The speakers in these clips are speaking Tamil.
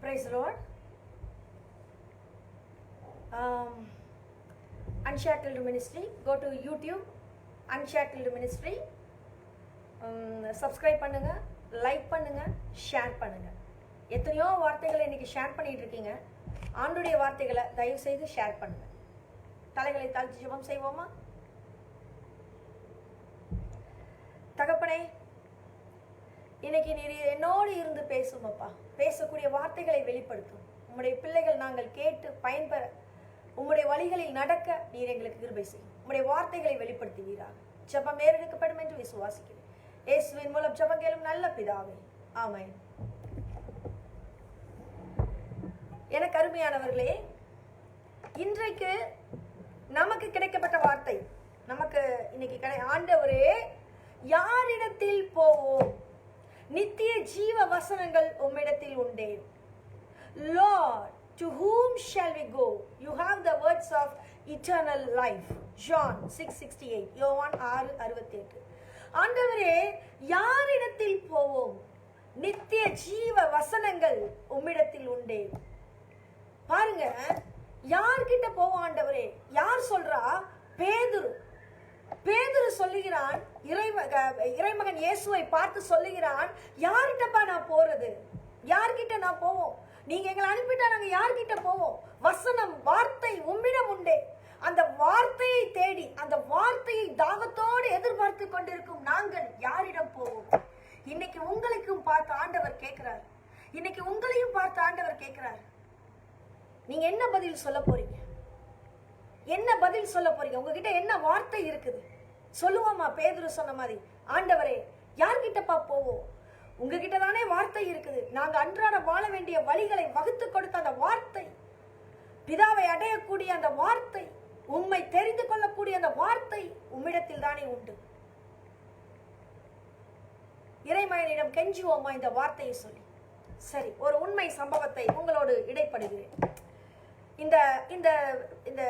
Praise the Lord. Unshackled Ministry. Go to YouTube, Unshackled Ministry. Subscribe பண்ணுங்க, லைக் பண்ணுங்க, ஷேர் பண்ணுங்க. எத்தனையோ வார்த்தைகளை இன்னைக்கு ஷேர் பண்ணிட்டு இருக்கீங்க. ஆண்டுடைய வார்த்தைகளை தயவு செய்து ஷேர் பண்ணுங்க. தலைகளை தாழ்த்தி ஜெபம் செய்வோமா? தகப்பனே, இன்னைக்கு நீர் என்னோடு இருந்து பேசும் அப்பா. பேசக்கூடிய வார்த்தைகளை வெளிப்படுத்தும். உம்முடைய பிள்ளைகள் நாங்கள் கேட்டு பயன்பெற உம்முடைய வழிகளில் நடக்க நீர் எங்களுக்கு கிருபை செய்யும். உம்முடைய வார்த்தைகளை வெளிப்படுத்துவீராக. ஜெபம் ஏறெடுக்கப்படும் என்று விசுவாசிக்கிறேன். இயேசுவின் மூலம் ஜெபம் கேளும் நல்ல பிதாவே, ஆமென். எனக்கு அருமையானவர்களே, இன்றைக்கு நமக்கு கிடைக்கப்பட்ட வார்த்தை, நமக்கு இன்னைக்கு ஆண்டவரே, யாரிடத்தில் போவோம்? நித்திய ஜீவ வசனங்கள் உம்மிடத்தில் உண்டே. Lord, to whom shall we go? You have the words of eternal life. John 6:68. யோவான் 6:68. ஆண்டவரே, யாரிடத்தில் போவோம்? நித்திய ஜீவ வசனங்கள் உம்மிடத்தில் உண்டே. பாருங்க, யார்கிட்ட போவோம் ஆண்டவரே? யார் சொல்றா? பேதுரு. பேதுரு சொல்லுகிறான், இறைமகன் இயேசுவை பார்த்து சொல்லுகிறான், யார்கிட்டப்பா நான் போறது? யார்கிட்ட நான் போவோம்? நீங்க எங்களை அனுப்பிட்டா நாங்க யார்கிட்ட போவோம்? வசனம், வார்த்தை உம்மிடம் உண்டே. அந்த வார்த்தையை தேடி, அந்த வார்த்தையை தாகத்தோடு எதிர்பார்த்து கொண்டிருக்கும் நாங்கள் யாரிடம் போவோம்? இன்னைக்கு உங்களுக்கும் பார்த்து ஆண்டவர் கேட்கிறார். இன்னைக்கு உங்களையும் பார்த்து ஆண்டவர் கேட்கிறார். நீங்க என்ன பதில் சொல்ல போறீங்க? என்ன பதில் சொல்ல போறீங்க? உங்ககிட்ட என்ன வார்த்தை இருக்குது? சொல்லுவோமா? பேதுரு சொன்ன மாதிரி, ஆண்டவரே, யார்கிட்டப்பா போவோம்? உங்ககிட்ட தானே வார்த்தை இருக்குது. நாங்க அன்றாட வாழ வேண்டிய வழிகளை வகுத்து கொடுத்த அந்த வார்த்தை, பிதாவை அடையக்கூடிய அந்த வார்த்தை, உம்மை தெரிந்து கொள்ளக்கூடிய அந்த வார்த்தை உம்மிடத்தில் தானே உண்டு. இறைமகனிடம் கெஞ்சுவோமா இந்த வார்த்தையை சொல்லி? சரி, ஒரு உண்மை சம்பவத்தை உங்களோடு இடைப்படுகிறேன். இந்த இந்த இந்த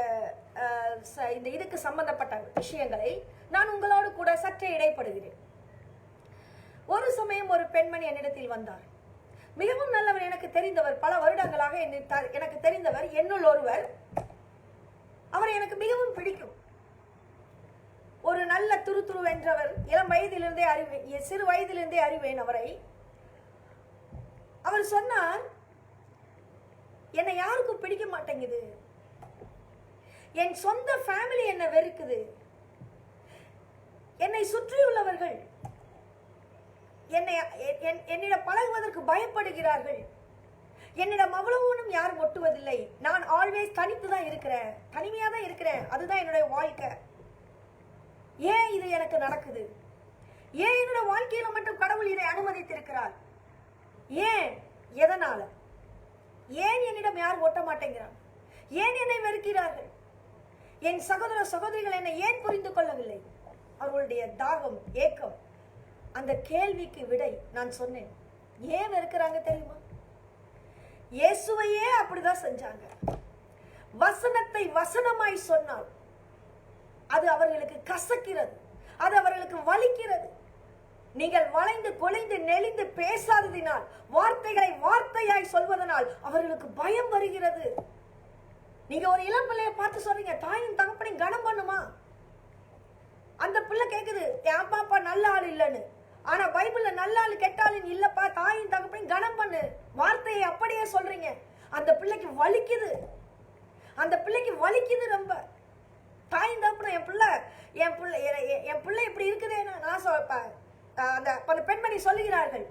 இதுக்கு சம்பந்தப்பட்ட விஷயங்களை நான் உங்களோடு கூட சற்றே இடைப்படுகிறேன். ஒரு சமயம் ஒரு பெண்மணி என்னிடத்தில் வந்தார். மிகவும் நல்லவர், எனக்கு தெரிந்தவர், பல வருடங்களாக எனக்கு தெரிந்தவர், என்னுள் ஒருவர். அவர் எனக்கு மிகவும் பிடிக்கும். ஒரு நல்ல துரு வென்றவர். இளம் வயதிலிருந்தே அறிவேன், சிறு வயதிலிருந்தே அறிவேன் அவரை. அவர் சொன்னார், என்னை யாருக்கும் பிடிக்க மாட்டேங்குது, என் சொந்த ஃபேமிலி என்ன வெறுக்குது, என்னை சுற்றியுள்ளவர்கள் என்னிடம் பழகுவதற்கு பயப்படுகிறார்கள், என்னிடம் அவ்வளவு ஒன்றும் யாரும் ஒட்டுவதில்லை, நான் ஆல்வேஸ் தனித்து தான் இருக்கிறேன், தனிமையா தான் இருக்கிறேன், அதுதான் என்னுடைய வாழ்க்கை. ஏன் இது எனக்கு நடக்குது? ஏன் என்னுடைய வாழ்க்கையில மட்டும் கடவுள் இதை அனுமதித்திருக்கிறார்? ஏன்? எதனால? ஏன் என்னிடம் யாரும் ஒட்ட மாட்டேங்கிறாங்க? ஏன் என்னை வெறுக்கிறார்கள்? என் சகோதர சகோதரிகள் என்னை ஏன் புரிந்து கொள்ளவில்லை? அவர்களுடைய தாகம், ஏக்கம். அந்த கேள்விக்கு விடை நான் சொன்னேன். ஏன் வெறுக்கிறாங்க தெரியுமா? இயேசுவையே அப்படிதான் செஞ்சாங்க. வசனத்தை வசனமாய் சொன்னால் அது அவர்களுக்கு கசக்கிறது, அது அவர்களுக்கு வலிக்கிறது. நீங்கள் வளைந்து கொலைந்து நெளிந்து பேசாததினால், வார்த்தைகளை வார்த்தையாய் சொல்வதனால் அவர்களுக்கு பயம் வருகிறது. நீங்க ஒரு இளம் பிள்ளைய பார்த்து சொல்றீங்க, தாயும் தகப்பனையும் கனம் பண்ணுமா? அந்த பிள்ளை கேக்குது, என் பாப்பா நல்ல ஆள் இல்லைன்னு. ஆனா பைபிள்ல நல்ல ஆள் கெட்ட ஆளுன்னு இல்லப்பா, தாயும் தகப்பனையும் கனம் பண்ணு, வார்த்தையை அப்படியே சொல்றீங்க. அந்த பிள்ளைக்கு வலிக்குது, அந்த பிள்ளைக்கு வலிக்குது ரொம்ப. தாயும் தகப்பனும் என் பிள்ளை இப்படி இருக்குதேன்னு நான் சொல்றேன். அந்த பெண்மணி சொல்லுகிறார்கள்,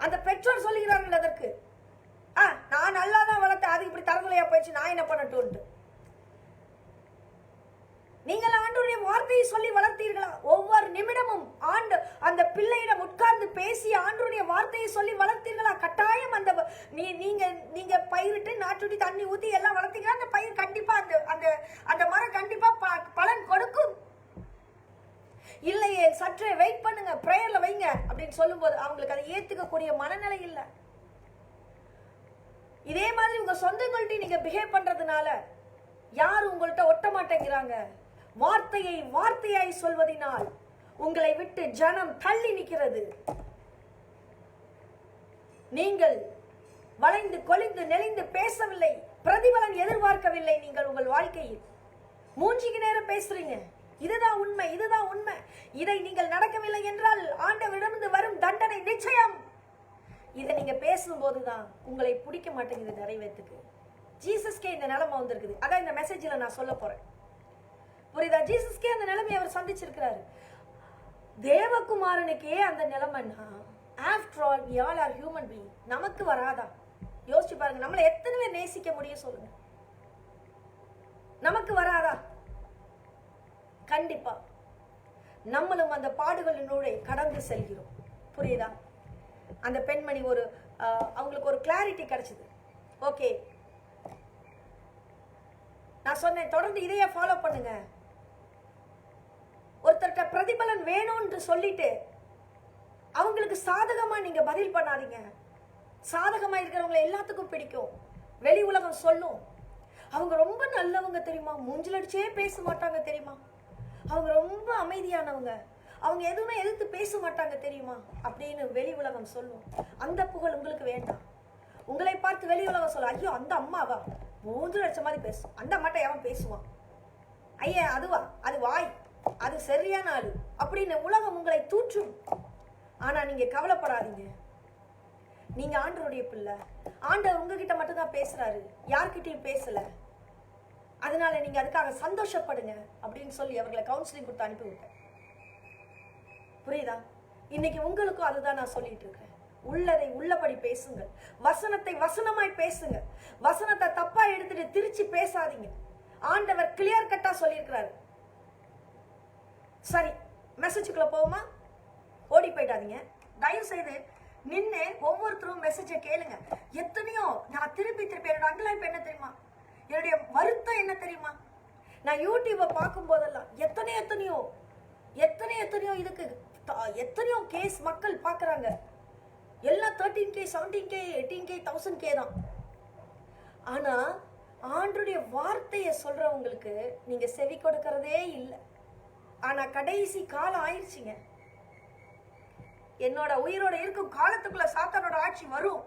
அந்த பெற்றோர் சொல்லுகிறார்கள், அதற்கு நான் நல்லா தான் வளர்த்தேன், அது இப்படி தரதுலையா போயிடுச்சு, நான் என்ன பண்ணட்டும்? நீங்கள் ஆண்டவருடைய வார்த்தையை சொல்லி வளர்த்தீர்களா? ஒவ்வொரு நிமிடமும் அந்த பிள்ளையிடம் உட்கார்ந்து பேசி ஆண்டவருடைய வார்த்தையை சொல்லி வளர்த்தீர்களா? கட்டாயம் அந்த நீங்க பயிரிட்டு நாட்டுடி தண்ணி ஊத்தி எல்லாம் வளர்த்தீங்களா? அந்த பயிர் கண்டிப்பா அந்த மரம் கண்டிப்பா பலன் கொடுக்கும். இல்லையே, சற்றே வெயிட் பண்ணுங்க, பிரேயர்ல வைங்க அப்படின்னு சொல்லும் போது அவங்களுக்கு அதை ஏத்துக்கக்கூடிய மனநிலை இல்லை. இதே மாதிரி உங்க சொந்தங்கள்ட்ட நீங்க பிஹேவ் பண்றதுனால யாரும் உங்கள்கிட்ட ஒட்ட மாட்டேங்கிறாங்க. வார்த்தையை வார்த்தையாய் சொல்வதனால் உங்களை விட்டு ஜனம் தள்ளி நிற்கிறது. நீங்கள் வளைந்து கொழிந்து நெளிந்து பேசவில்லை, பிரதிபலன் எதிர்பார்க்கவில்லை. நீங்கள் உங்கள் வாழ்க்கையில் மூஞ்சிக்கு நேரம் பேசுறீங்க, இதுதான் உண்மை, இதுதான் உண்மை. இதை நீங்கள் நடக்கவில்லை என்றால் ஆண்டவரிடமிருந்து வரும் தண்டனை நிச்சயம். இதை நீங்க பேசும்போதுதான் உங்களை பிடிக்க மாட்டேங்குது நிறைவேற்றுக்கு. ஜீசஸ்கே இந்த நிலைமை வந்திருக்குது. அதான் இந்த மெசேஜில் நான் சொல்ல போறேன். புரியுதா? ஜீசஸ்கே அந்த நிலைமையை அவர் சந்திச்சிருக்கிறாரு. தேவகுமாரனுக்கே அந்த நிலைமைன்னா, after all we all are human being. நமக்கு வராதா? யோசிச்சு பாருங்க. நம்மளை எத்தனை பேர் நேசிக்க முடியும் சொல்லுங்க? நமக்கு வராதா? கண்டிப்பா நம்மளும் அந்த பாடுகளினூடே கடந்து செல்கிறோம். புரியுதா? அந்த பெண்மணி அவங்களுக்கு ஒரு கிளாரிட்டி கிடைச்சது. ஓகே, நான் சொன்னேன் தொடர்ந்து இதையே ஃபாலோ பண்ணுங்க. ஒருத்தர்கிட்ட பிரதிபலன் வேணும்னு சொல்லிட்டு அவங்களுக்கு சாதகமா நீங்க பதில் பண்ணாதீங்க. சாதகமா இருக்கிறவங்களை எல்லாத்துக்கும் பிடிக்கும். வெளி உலகம் சொல்லும், அவங்க ரொம்ப நல்லவங்க தெரியுமா, மூஞ்சில் அடிச்சே பேச மாட்டாங்க தெரியுமா, அவங்க ரொம்ப அமைதியானவங்க, அவங்க எதுவுமே எதிர்த்து பேச மாட்டாங்க தெரியுமா அப்படின்னு வெளி உலகம் சொல்லும். அந்த புகழ் உங்களுக்கு வேண்டாம். உங்களை பார்த்து வெளி உலகம் சொல்லும், ஐயோ அந்த அம்மாவா மூஞ்சில் அடிச்ச மாதிரி பேசும், அந்த அம்மாட்ட எவன் பேசுவான், ஐயா அதுவா, அது வாய், அது சரியான ஆளு அப்படின்னு உலகம் உங்களை தூற்றும். ஆனா நீங்க கவலைப்படாதீங்க. நீங்க ஆண்டவருடைய பிள்ளை. ஆண்டவர் உங்ககிட்ட மட்டும்தான் பேசுறாரு, யார்கிட்டயும் பேசல. அதனால நீங்க அதுக்காக சந்தோஷப்படுங்க அப்படின்னு சொல்லி அவர்களை கவுன்சிலிங் கொடுத்து அனுப்பி விட்டேன். புரியுதா? இன்னைக்கு உங்களுக்கும் அதுதான் நான் சொல்லிட்டு இருக்கேன். உள்ளதை உள்ளபடி பேசுங்கள். வசனத்தை வசனமாய் பேசுங்க. வசனத்தை தப்பா எடுத்துட்டு திருச்சி பேசாதீங்க. ஆண்டவர் கிளியர் கட்டா சொல்லியிருக்கிறாரு. சரி, மெசேஜுக்குள்ள போவோமா? ஓடி போயிடாதீங்க தயவு செய்து. நின்று ஒவ்வொருத்தரும் மெசேஜை கேளுங்க. எத்தனையோ நான் திருப்பி என்னோட அங்கலாய்ப்பு என்ன தெரியுமா, என்னுடைய வருத்தம் என்ன தெரியுமா, நான் யூடியூபை பார்க்கும் போதெல்லாம் எத்தனையோ இதுக்கு எத்தனையோ கேஸ் மக்கள் பார்க்குறாங்க. எல்லாம் 13K 17K 18K 1000K தான். ஆனா ஆண்டவருடைய வார்த்தையை சொல்றவங்களுக்கு நீங்க செவி கொடுக்கறதே இல்லை. ஆனா கடைசி காலம் ஆயிடுச்சுங்க. என்னோட உயிரோட இருக்கும் காலத்துக்குள்ள சாத்தானோட ஆட்சி வரும்.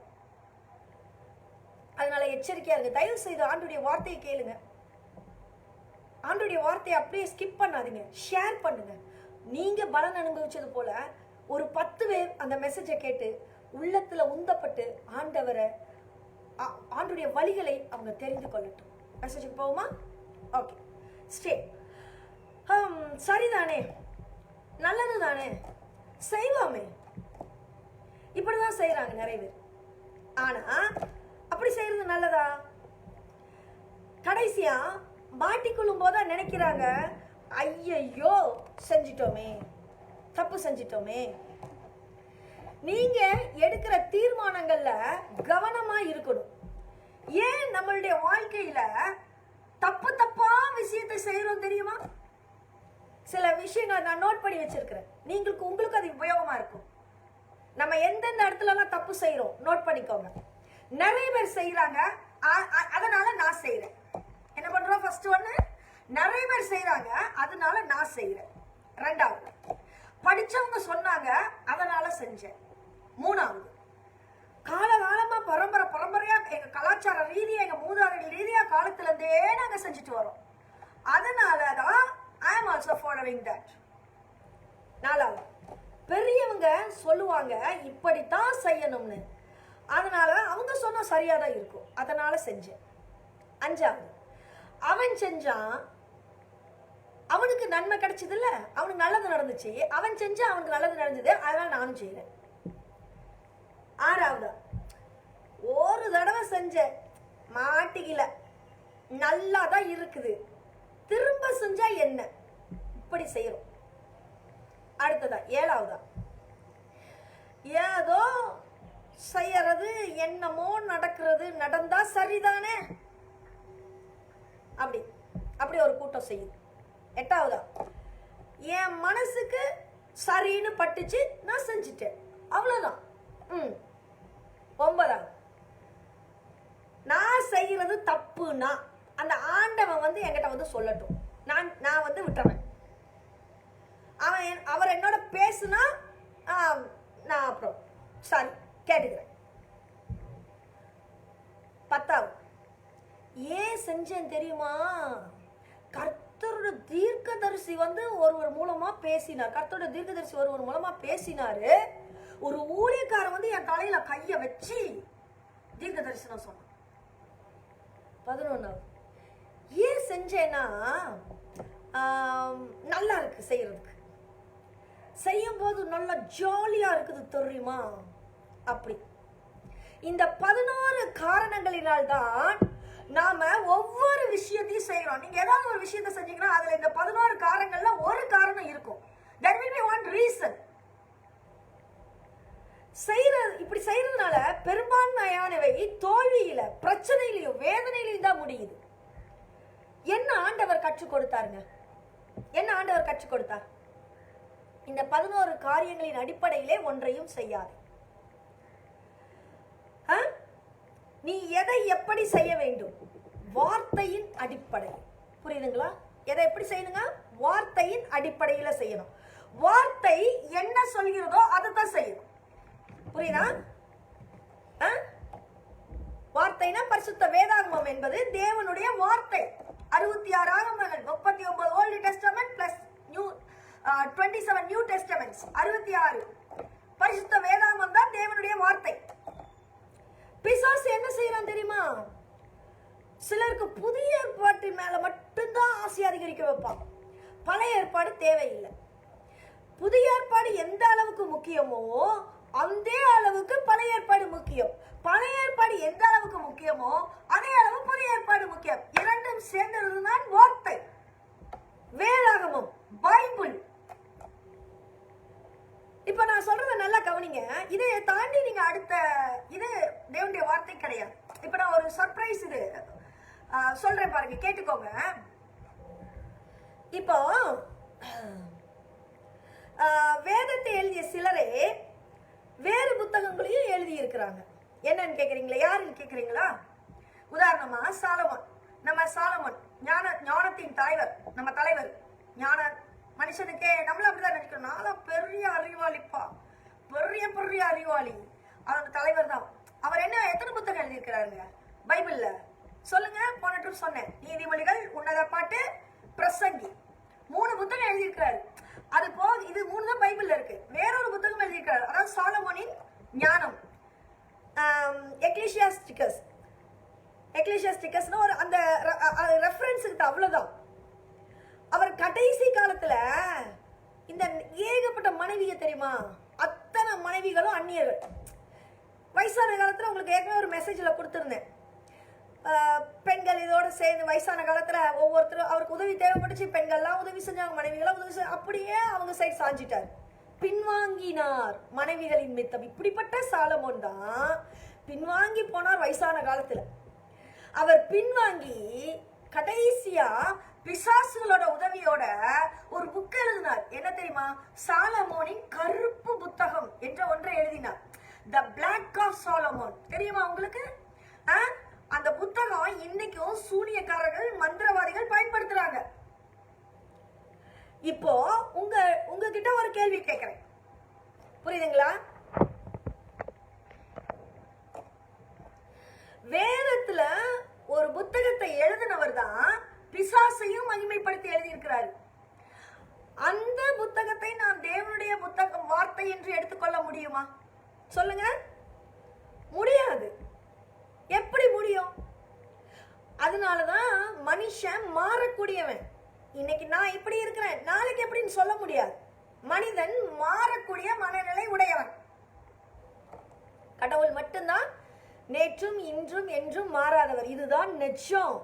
அதனால எச்சரிக்கையா இருக்கு. தயவு செய்து ஆண்டவருடைய வார்த்தையை கேளுங்க. ஆண்டவருடைய வார்த்தையை அப்படியே ஸ்கிப் பண்ணாதீங்க, ஷேர் பண்ணுங்க. நீங்க பலன் அனுபவிச்சது போல ஒரு 10 பேர் அந்த மெசேஜை கேட்டு உள்ளத்துல உந்தப்பட்டு ஆண்டவருடைய வழிகளை அவங்க தெரிந்து கொள்ளட்டும். மெசேஜுக்கு போவோமா? Okay, stay. சரிதானே, நல்லது தானே, செய்வாமே. இப்படிதான் செய்யறாங்க நிறைய பேர். ஆனா அப்படி செய்யறது நல்லதா? கடைசியா மாட்டிக்கொள்ளும் போதா நினைக்கிறாங்க, ஐயையோ செஞ்சிட்டோமே, தப்பு செஞ்சிட்டோமே. நீங்க எடுக்கிற தீர்மானங்கள்ல கவனமா இருக்கணும். ஏன் நம்மளுடைய வாழ்க்கையில தப்பா விஷயத்தை செய்யறோம் தெரியுமா? சில விஷயங்களை நான் நோட் பண்ணி வச்சிருக்கிறேன். உங்களுக்கு அது உபயோகமா இருக்கும். நம்ம எந்தெந்த இடத்துல எல்லாம் தப்பு செய்யறோம் நோட் பண்ணிக்கோங்க. நிறைய பேர் செய்யறாங்க, அதனால நான் செய்யறேன். என்ன பண்றோம்? ஃபர்ஸ்ட் ஒன்னு, நிறைய பேர் செய்யறாங்க அதனால நான் செய்யறேன். ரெண்டாவது, படிச்சவங்க சொன்னாங்க அதனால செஞ்சேன். மூணாவது, காலகாலமா பரம்பரையா எங்க கலாச்சார ரீதியா, எங்க மூதாதைகள் ரீதியா காலத்துல இருந்தே நாங்க செஞ்சுட்டு வரோம், அதனாலதான் I am also following that. நாலாவது, பெரியவங்க சொல்லுவாங்க இப்படித்தான் செய்யணும்னு, அதனால அவங்க சொன்ன சரியாதான் இருக்கும், அதனால செஞ்சேன். அஞ்சாவது, அவன் செஞ்சான் அவனுக்கு நன்மை கிடைச்சது இல்ல, அவனுக்கு நல்லது நடந்துச்சு, அவன் செஞ்சா அவனுக்கு நல்லது நடந்தது, அதனால நானும் செய்யறேன். ஆறாவது, ஒரு தடவை செஞ்ச மாட்டிக்கல, நல்லாதான் இருக்குது, திரும்ப செஞ்சா என்ன, இப்படி செய்யறோம். அடுத்ததா ஏழாவதா, ஏதோ செய்யறது, என்னமோ நடக்கிறது, நடந்தா சரிதானே, அப்படி ஒரு கூட்டம் செய்யுது. எட்டாவதா, என் மனசுக்கு சரின்னு பட்டுச்சு, நான் செஞ்சுட்டேன், அவ்வளவுதான். ஒன்பதாவது, நான் செய்யறது தப்புனா அந்த ஆண்டவன் என்கிட்ட சொல்லட்டும், நான் விட்டுறேன். அவர் என்னோட பேசுனா நான் அப்புறம் சாரி கேட்டுக்கிறேன். 10வது, ஏன் செஞ்சேன் தெரியுமா? கர்த்தரோட தீர்க்கதரிசி ஒருவர் மூலமா பேசினார். கர்த்தரோட தீர்க்கதரிசி ஒருவர் மூலமா பேசினாரு. ஒரு ஊழியக்காரன் என் தலையில கைய வச்சு தீர்க்க தரிசனம் சொன்னான். 11வது, ஏன் செஞ்சேன்னா நல்லா இருக்கு, செய்யறதுக்கு செய்யும் போது நல்லா ஜாலியா இருக்குது தெரியுமா? அப்படி இந்த 11 காரணங்களினால் தான் நாம ஒவ்வொரு விஷயத்தையும் செய்யறோம். நீங்க ஏதாவது ஒரு விஷயத்தை செஞ்சீங்கன்னா அதுல இந்த 11 காரணங்கள்ல ஒரு காரணம் இருக்கும். There will be one reason. இப்படி செய்யறதுனால பெரும்பான்மையானவை தோல்வியில, பிரச்சனையிலையும், வேதனையிலையும் தான் முடியுது. என்ன ஆண்டவர் கற்றுக் கொடுத்தாருங்க? என்ன ஆண்டவர் கற்றுக் கொடுத்தார்? இந்த 11 காரியங்களின் அடிப்படையிலே ஒன்றையும் செய்யாது. நீ எதை எப்படி செய்ய வேண்டும்? வார்த்தையின் அடிப்படை. புரியுதுங்களா? எதை எப்படி செய்யணுங்க? வார்த்தையின் அடிப்படையில செய்யணும். வார்த்தை என்ன சொல்கிறதோ அதை தான் செய்யணும். புரியுதா? வார்த்தைனா பரிசுத்த வேதாகமம் என்பது தேவனுடைய வார்த்தை. 66 ஆகமங்கள், 39 ஓல்டு டெஸ்டமென்ட் பிளஸ் 27 நியூ டெஸ்டமென்ட்ஸ், 66 பரிசுத்த வேதாகமம் தான் தேவனுடைய வார்த்தை. பிசாசு என்ன செய்யறான் தெரியுமா? சிலருக்கு புதிய ஏற்பாட்டின் மேல மட்டும்தான் ஆசை அதிகரிக்க வைப்பான். பழைய ஏற்பாடு தேவையில்லை. புதிய ஏற்பாடு எந்த அளவுக்கு முக்கியமோ அந்த அளவுக்கு பழைய ஏற்பாடு முக்கியம். பழைய ஏற்பாடு எந்த அளவுக்கு முக்கியமோ அதே அளவு புதிய ஏற்பாடு முக்கியம். இரண்டும் சேர்ந்ததுதான் வார்த்தை, வேதாகமம், பைபிள். இப்ப நான் சொல்றத நல்லா கவனிங்க. இதை தாண்டி நீங்க அடுத்த இது தேவனுடைய வார்த்தை கிடையாது. இப்ப நான் ஒரு சர்ப்ரைஸ் இது சொல்றேன் பாருங்க, கேட்டுக்கோங்க. இப்போ வேதத்தை எழுதிய சிலரே வேறு புத்தகங்களையும் எழுதி இருக்கிறாங்க. என்னன்னு கேக்குறீங்களா? யாருன்னு கேக்குறீங்களா? உதாரணமா சாலமோன். நம்ம சாலமோன் ஞானத்தின் தலைவர், நம்ம தலைவர், ஞான மனுஷனுக்கே நம்மள அப்படிதான் நினைக்கிறோம். நானும் பெரிய அறிவாளிப்பா, பெரிய அறிவாளி. அவர் தலைவர் தான். அவர் என்ன எத்தனை புத்தகம் எழுதியிருக்கிறாருங்க பைபிள்ல? சொல்லுங்க. போன ட்ரிப் சொன்னேன், நீதிமொழிகள், உன்னத பாட்டு, பிரசங்கி, 3 புத்தகம் எழுதியிருக்கிறாரு. அது போக இது 3 தான் பைபிள்ல இருக்கு. வேறொரு புத்தகம் எழுதியிருக்கிறாரு, அதாவது சாலமோனின் ஞானம், எக்லீசியாஸ்டிகஸ் ஒரு அந்த ரெஃபரன்ஸுக்கு அவ்வளவுதான். அவர் கடைசி காலத்துல இந்த ஏகப்பட்ட மனைவியை தெரியுமா, அத்தனை மனைவிகளும் அந்நியர்கள். வயசான காலத்துல உங்களுக்கு ஏற்கனவே ஒரு மெசேஜ்ல கொடுத்துருந்தேன். பெண்கள் இதோட சேர்ந்து வயசான காலத்துல ஒவ்வொருத்தரும் அவருக்கு உதவி தேவைப்பட்டுச்சு. பெண்கள்லாம் உதவி செஞ்சாங்க, மனைவிகளாம் உதவி செஞ்சாங்க. அப்படியே அவங்க சைடு சாஞ்சிட்டார், பின்வாங்கினார் மனைவிகளின் மித்தம். இப்படிப்பட்ட சாலமோன் தான் பின்வாங்கி போனார் வயசான காலத்துல. அவர் பின்வாங்கி கடைசியா பிசாசுகளோட உதவியோட ஒரு புக் எழுதினார். என்ன தெரியுமா? சாலமோனின் கருப்பு புத்தகம் என்ற ஒன்றை எழுதினார். த பிளாக் ஆஃப் சாலமோன். தெரியுமா உங்களுக்கு? அந்த புத்தகம் இன்னைக்கும் சூனியக்காரர்கள், மந்திரவாதிகள் பயன்படுத்துறாங்க. இப்போ உங்ககிட்ட ஒரு கேள்வி கேட்கிறேன், புரியுதுங்களா? வேதத்துல ஒரு புத்தகத்தை எழுதினவர் தான் பிசாசையும் மகிமைப்படுத்தி எழுதியிருக்கிறார். அந்த புத்தகத்தை நாம் தேவனுடைய புத்தகம், வார்த்தை என்று எடுத்துக்கொள்ள முடியுமா? சொல்லுங்க. முடியாது. எப்படி முடியும்? அதனாலதான் மனுஷன் மாறக்கூடியவன். இன்னைக்கு நான் இப்படி இருக்கிறேன், நாளைக்கு எப்படின்னு சொல்ல முடியாது. மனிதன் மாறக்கூடிய மனநிலை உடையவன். கடவுள் மட்டும்தான் நேற்றும் இன்றும் என்றும் மாறாதவர். இதுதான் நிச்சயம்.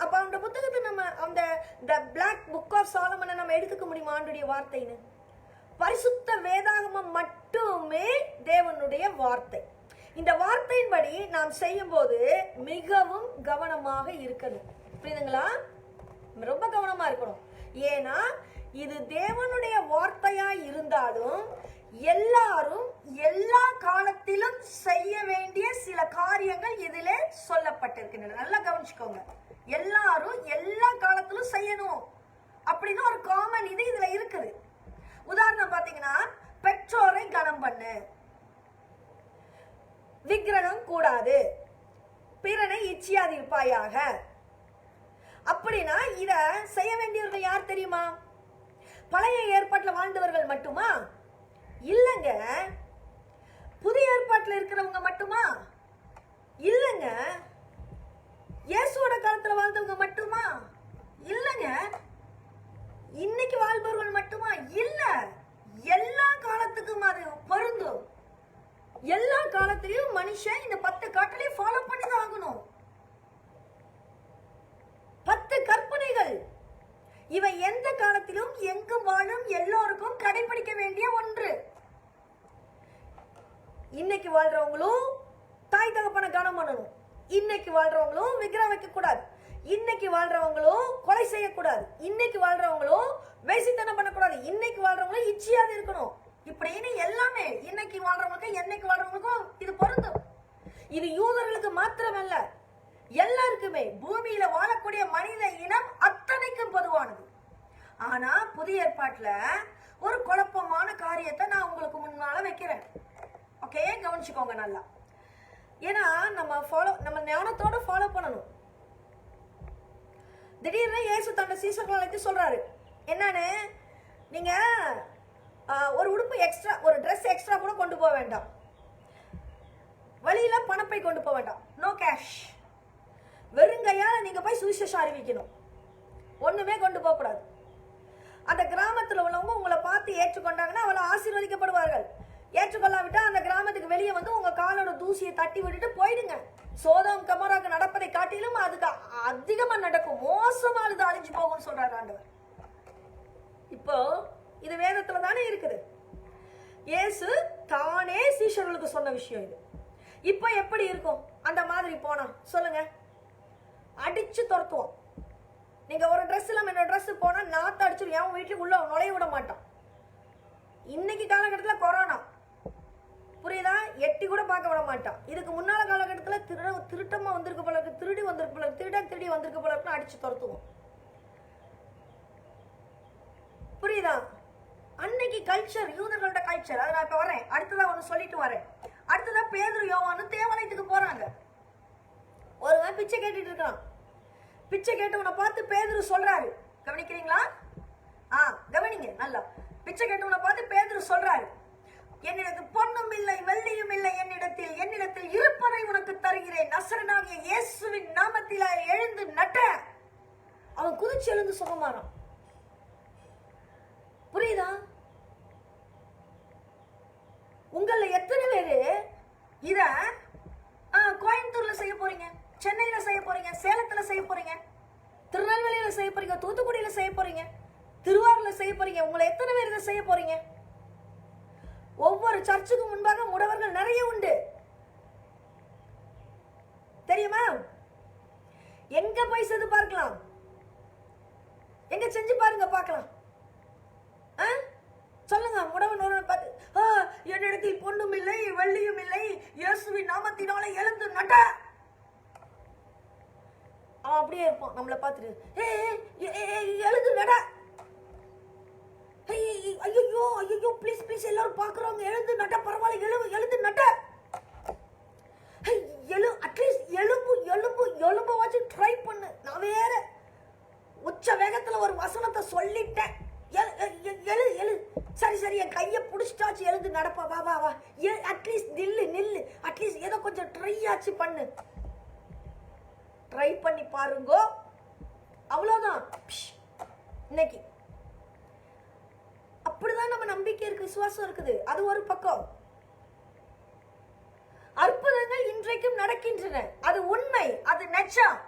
அப்ப அந்த புத்தகத்தை நம்ம அந்த தி பிளாக் புக் ஆஃப் சாலமனை நம்ம எடுத்துக்க முடியுமா ஆண்டுடைய வார்த்தைன்னு? பரிசுத்த வேதாகமம் மட்டுமே தேவனுடைய வார்த்தை. இந்த வார்த்தையின்படி நாம் செய்யும் போது மிகவும் கவனமாக இருக்கணும். புரியுதுங்களா? ரொம்ப கவனமா இருக்கணும். ஏன்னா இது தேவனுடைய வார்த்தையா இருந்தாலும் எல்லாரும் எல்லா காலத்திலும் செய்ய வேண்டிய சில காரியங்கள் இதிலே சொல்லப்பட்டிருக்கின்றன. நல்லா கவனிச்சுக்கோங்க. எல்லாரும் எல்லா காலத்திலும் செய்யணும் அப்படின்னு ஒரு காமன் இது இதுல இருக்குது. உதாரணம் பாத்தீங்கன்னா, பெற்றோரை கனம் பண்ணு, விக்கிரகம் கூடாது, பிறனை இச்சியாதிருப்பாயாக. அப்படின்னா இத செய்ய வேண்டியவர்கள் யார் தெரியுமா? பழைய ஏற்பாட்டில் வாழ்ந்தவர்கள் மட்டுமா? இல்லைங்க. புதிய ஏற்பாட்டில் இருக்கிறவங்க மட்டுமா? இல்லைங்க. இயேசுவோட காலத்துல வாழ்ந்தவங்க மட்டுமா? இல்லைங்க. இன்னைக்கு வாழ்பவர்கள் மட்டுமா? இல்ல. எல்லா காலத்துக்கும் அது பொருந்தும். எல்லா காலத்திலையும் மனுஷன் இந்த 10 கட்டளையை ஃபாலோ பண்ணிதான் ஆகணும். 10 கற்பனைகள் இவை எந்த காலத்திலும் எங்கும் வாழும் எல்லோருக்கும் கடைபிடிக்க வேண்டிய ஒன்று. இன்னைக்கு வாழ்றவங்களும் தாய் தகப்பனை கனம் பண்ணணும். இன்னைக்கு வாழ்றவங்களும் விக்கிரகம் வைக்க கூடாது. இன்னைக்கு வாழ்றவங்களும் கொலை செய்யக்கூடாது. இன்னைக்கு வாழ்றவங்களும் வேசித்தனம் பண்ணக்கூடாது. இன்னைக்கு வாழ்றவங்களும் இச்சியாது இருக்கணும். இப்படின்னு எல்லாமே இன்னைக்கு வாழ்றவங்களுக்கும் என்னைக்கு வாழ்றவங்களுக்கும் இது பொருந்தும். இது யூதர்களுக்கு மாத்திரமல்ல, எல்லாருக்குமே, பூமியில வாழக்கூடிய மனித இனம் அத்தனைக்கும் பொதுவானது. ஆனா புதிய ஏற்பாட்டுல ஒரு குழப்பமான காரியத்தை நான் உங்களுக்கு முன்னால வைக்கிறேன். ஓகே, கவனிச்சுக்கோங்க நல்லா. ஏன்னா நம்ம ஞானத்தோட ஃபாலோ பண்ணணும். திடீர்னு இயேசு தன்னை சீசர்கள் அழைத்து சொல்றாரு, என்னன்னு, நீங்க ஒரு உடுப்பு எக்ஸ்ட்ரா, ஒரு ட்ரெஸ் எக்ஸ்ட்ரா கூட கொண்டு போக வேண்டாம். வழியில பணப்பை கொண்டு போக வேண்டாம். No cash. வெறுங்கையால நீங்க போய் சுவிசேஷம் அறிவிக்கணும். ஒண்ணுமே கொண்டு போக கூடாது. அந்த கிராமத்துல உள்ளவங்க உங்களை பார்த்து ஏற்றுக்கொண்டாங்கன்னா அவளை ஆசீர்வதிக்கப்படுவார்கள். ஏற்றுக்கொள்ளாவிட்டா அந்த கிராமத்துக்கு வெளியே வந்து உங்க காலோட தூசியை தட்டி விட்டுட்டு போயிடுங்க. சோதம் கமராக்கு நடப்பதை காட்டிலும் அதுக்கு அதிகமா நடக்கும். மோசமானது அழிஞ்சு போகும்னு சொல்றாரு ஆண்டவர். இப்போ இது வேதத்துல தானே இருக்குது. இயேசு தானே சீஷர்களுக்கு சொன்ன விஷயம் இது. இப்போ எப்படி இருக்கும் அந்த மாதிரி போனா சொல்லுங்க? அடிச்சு துரத்துவோம். நீங்க ஒரு ட்ரெஸ் இல்லாம இன்னொரு ட்ரெஸ் போனா நாத்த அடிச்சிடும். என் வீட்டுக்கு உள்ள நுழைய விட மாட்டான். இன்னைக்கு காலகட்டத்தில் கொரோனா, புரியுதா? எட்டி கூட பார்க்க விட மாட்டான். இதுக்கு முன்னால காலகட்டத்தில் திருட்டமா வந்திருக்க போல இருக்கு, திருடி வந்திருக்க போல இருக்கு, திருடி வந்திருக்க போல இருக்குன்னு அடிச்சு துரத்துவோம். புரியுதா? அன்னைக்கு கல்ச்சர், யூதர்களோட கல்ச்சர். அதை நான் இப்ப வரேன், அடுத்ததான் ஒண்ணு சொல்லிட்டு வரேன். அடுத்ததான் பேதுரு யோவானும் தேவாலயத்துக்கு போறாங்க. ஒருவன் பிச்சை கேட்டுட்டு இருக்கான். பிச்சை கேட்டவனை பார்த்து பேதுரு சொல்றாரு, கவனிக்கிறீங்களா? கவனிங்க நல்லா. பிச்சை கேட்டவனை பார்த்து பேதுரு சொல்றாரு, என்னிடத்தில் பொன்னும் இல்லை வெள்ளியும் இல்லை, என்னிடத்தில் இருப்பதை உனக்கு தருகிறேன், நசரனாகிய இயேசுவின் நாமத்தில எழுந்து நட்ட. அவன் குதிச்சு எழுந்து சுகமாறான். புரியுதா? உங்கள எத்தனை பேரு இத கோயம்புத்தூர்ல செய்ய போறீங்க, சென்னையில செய்ய போறீங்க, சேலத்துல செய்ய போறீங்க, திருநெல்வேலியில செய்ய போறீங்க, தூத்துக்குடியில செய்ய போறீங்க, திருவாரூர்ல செய்ய போறீங்க? உங்களை எத்தனை பேர் இதை செய்ய போறீங்க? ஒவ்வொரு சர்ச்சுக்கு முன்பாக முடவர்கள் நிறைய உண்டு, தெரியுமா? எங்க போய் செய்து பார்க்கலாம்? எங்க செஞ்சு பாருங்க பார்க்கலாம். சொல்லுங்க. முடவன் ஒருவன் பார்த்து, என்னிடத்தில் பொன்னும் இல்லை வெள்ளியும் இல்லை, இயேசுவின் நாமத்தினால எழுந்து நட. அவன் அப்படியே இருப்பான் நம்மளை பார்த்துட்டு, எழுந்து நட. ஐயோ ஐயோ ப்ளீஸ் ப்ளீஸ், எல்லாரும் பாக்குறவங்க, எழுந்து நட, பரவாயில்ல, எழுந்து நட. அட்லீஸ்ட் எலும்பு வச்சு ட்ரை பண்ணு. நான் வேற உச்ச வேகத்துல ஒரு வசனத்தை சொல்லிட்டேன். எழு சரி என் கையை பிடிச்சிட்டாச்சு, எழுந்து நடப்பா, வா. அட்லீஸ்ட் நில்லு, அட்லீஸ்ட் ஏதோ கொஞ்சம் ட்ரை ஆச்சு பண்ணு. ட்ரை பண்ணி பாருங்க, அவ்வளவுதான். இன்னைக்கு அப்படிதான் நம்ம நம்பிக்கை இருக்கு, விசுவாசம் இருக்குது. அது ஒரு பக்கம். அற்புதங்கள் இன்றைக்கும் நடக்கின்றன, அது உண்மை, அது நெச்சம்.